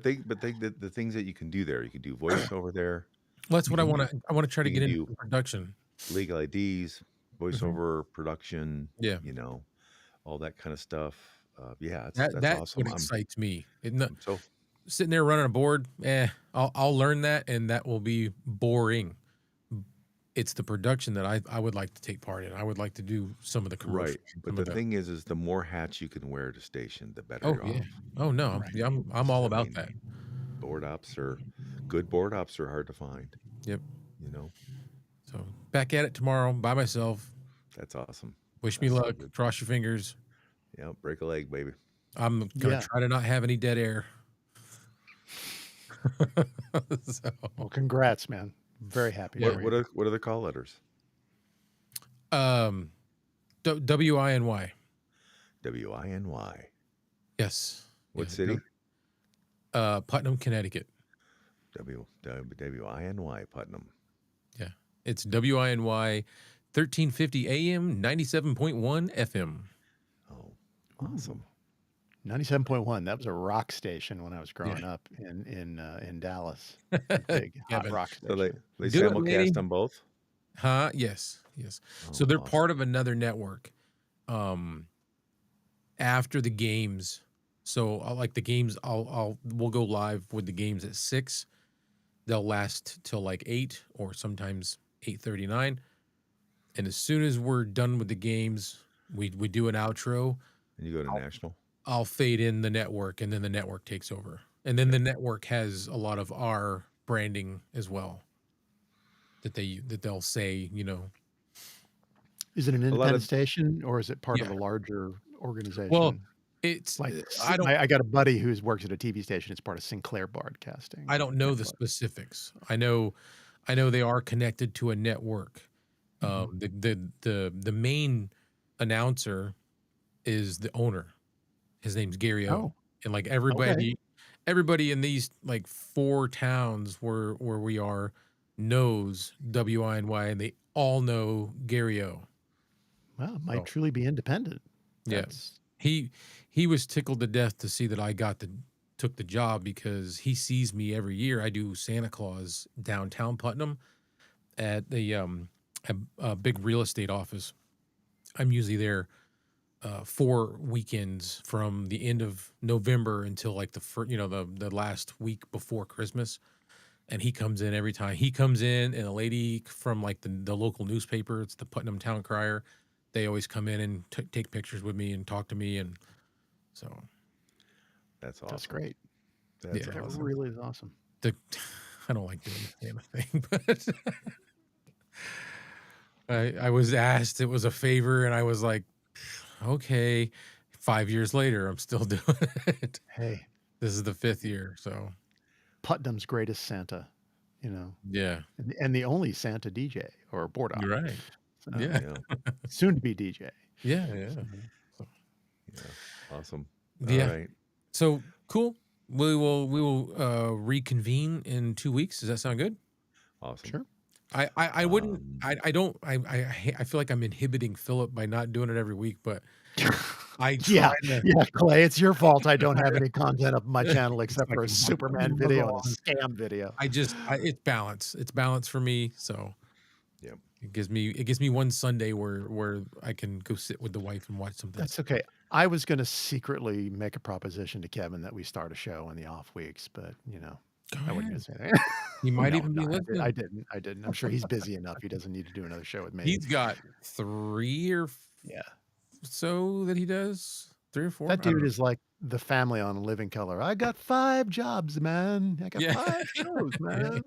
things that you can do there, you can do voiceover there. Well, that's You what I can want do to, I want to try to you can get into do production. legal IDs, Mhm. voiceover production, Yeah. all that kind of stuff. Yeah, that's That's what awesome. excites me. I'm so Sitting there running a board, I'll learn that and that will be boring. It's the production that I would like to take part in. I would like to do some of the commercials, right. But some the of the thing is the more hats you can wear at a station, the better oh you're yeah. off. Oh no, Right. I'm all I about mean, that. good board ops are hard to find. Yep. You know, So back at it tomorrow by myself. that's awesome. Wish me That's so luck. good. Cross your fingers. Yeah, break a leg, baby. I'm gonna Yeah. try to not have any dead air. So, Well, congrats, man. Very happy yeah. for you. What are the call letters? Um, WINY. WINY. Yes. What Yeah. city? Putnam, Connecticut. WINY Putnam. Yeah. It's WINY 1350 AM, 97.1 FM. Oh, Ooh. awesome. 97.1. That was a rock station when I was Yeah. growing up in Dallas. Big hot Kevin. rock So station. they Do it, lady. simulcast on both. Huh? Yes. Yes. Oh, So they're awesome. part of another network. Um, after the games. So like the games, we'll go live with the games at 6. They'll last till like 8 or sometimes 8:39. And as soon as we're done with the games, we do an outro. And you go to national. I'll fade in the network and then the network takes over. And then the network has a lot of our branding as well. that they'll say, you know. Is it an A lot independent of station or is it part of Yeah. a larger Well, organization? it's Like, I don't I got a buddy who's works at a TV station. It's part of Sinclair I Broadcasting don't know the Network. specifics. I know they are connected to a network. Mhm. The main announcer is the owner. His name's Gary O. Oh, And like okay. everybody in these like 4 towns where we are knows WINY, and they all know Gary O. Well, it might So, truly be independent. yeah. That's He he was tickled to death to see that I took the job because he sees me every year. I do Santa Claus downtown Putnam at a big real estate office. I'm usually there 4 weekends from the end of November until like the last week before Christmas. And he comes in every time. He comes in, and a lady from like the local newspaper, it's the Putnam Town Crier. They always come in and take pictures with me and talk to me, and so That's that's awesome. great. That's yeah. That awesome. really is awesome. The I don't like doing the Santa thing, but I was asked. It was a favor, and I was like, okay. 5 years later, I'm still doing it. Hey, This is the 5th year, so Putnam's greatest Santa, you know, yeah, and the only Santa DJ or board you're op. right. So, Yeah, Yeah. soon to be DJ. yeah, yeah. So, So, Yeah. Awesome. All yeah. right. So cool. We will reconvene in 2 weeks. Does that sound good? Awesome. sure. I wouldn't. Um, I don't. I feel like I'm inhibiting Philip by not doing it every week, but I try Yeah, to. yeah, Clay, it's your fault I don't have any content up my channel It's except like for a Superman bug video and a on. scam video. It's balance. It's balance for me. So yeah. it gives me one Sunday where I can go sit with the wife and watch something. That's okay. I was gonna secretly make a proposition to Kevin that we start a show in the off weeks, but, Go I wasn't gonna ahead. say that. He might No, even no, be I listening. didn't, I didn't. I'm sure he's busy enough. He doesn't need to do another show with me. He's got 3 or Yeah. so that he does. 3 or 4. That I don't dude know. is like the family on Living Color. "I got 5 jobs, man. I got Yeah. 5 shows, Yeah.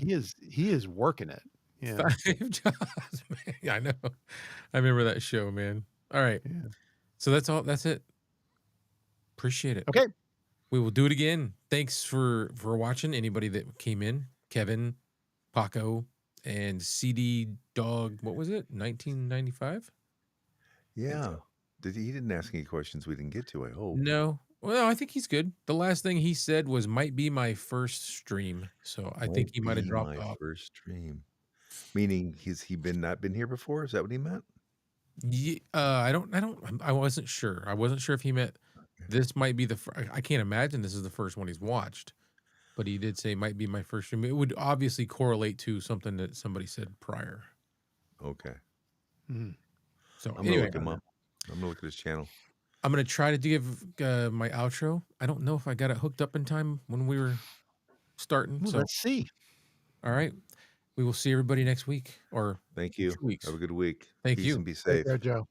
man." He is working it. Yeah, 5 jobs, man. Yeah, I know. I remember that show, man. All right. yeah. So that's all. That's it. Appreciate it. Okay. We will do it again. Thanks for watching. Anybody that came in, Kevin, Paco, and CD Dog. What was it? 1995. Think Yeah. so. He didn't ask any questions we didn't get to, I hope. No. Well, I think he's good. The last thing he said was might be my first stream. So I think Might he might have be dropped my off. first stream. Meaning he been not been here before? Is that what he meant? I wasn't sure. I wasn't sure if he meant this might be I can't imagine this is the first one he's watched, but he did say might be my first stream. It would obviously correlate to something that somebody said prior. Okay. Mhm. So I'm gonna anyway, look him up. I'm gonna look at his channel. I'm gonna try to give my outro. I don't know if I got it hooked up in time when we were starting. Well, So let's see. all right, we will see everybody next week or Thank in you. 2 weeks. Have a good week. Thank Peace you. and be Take safe. care, Joe.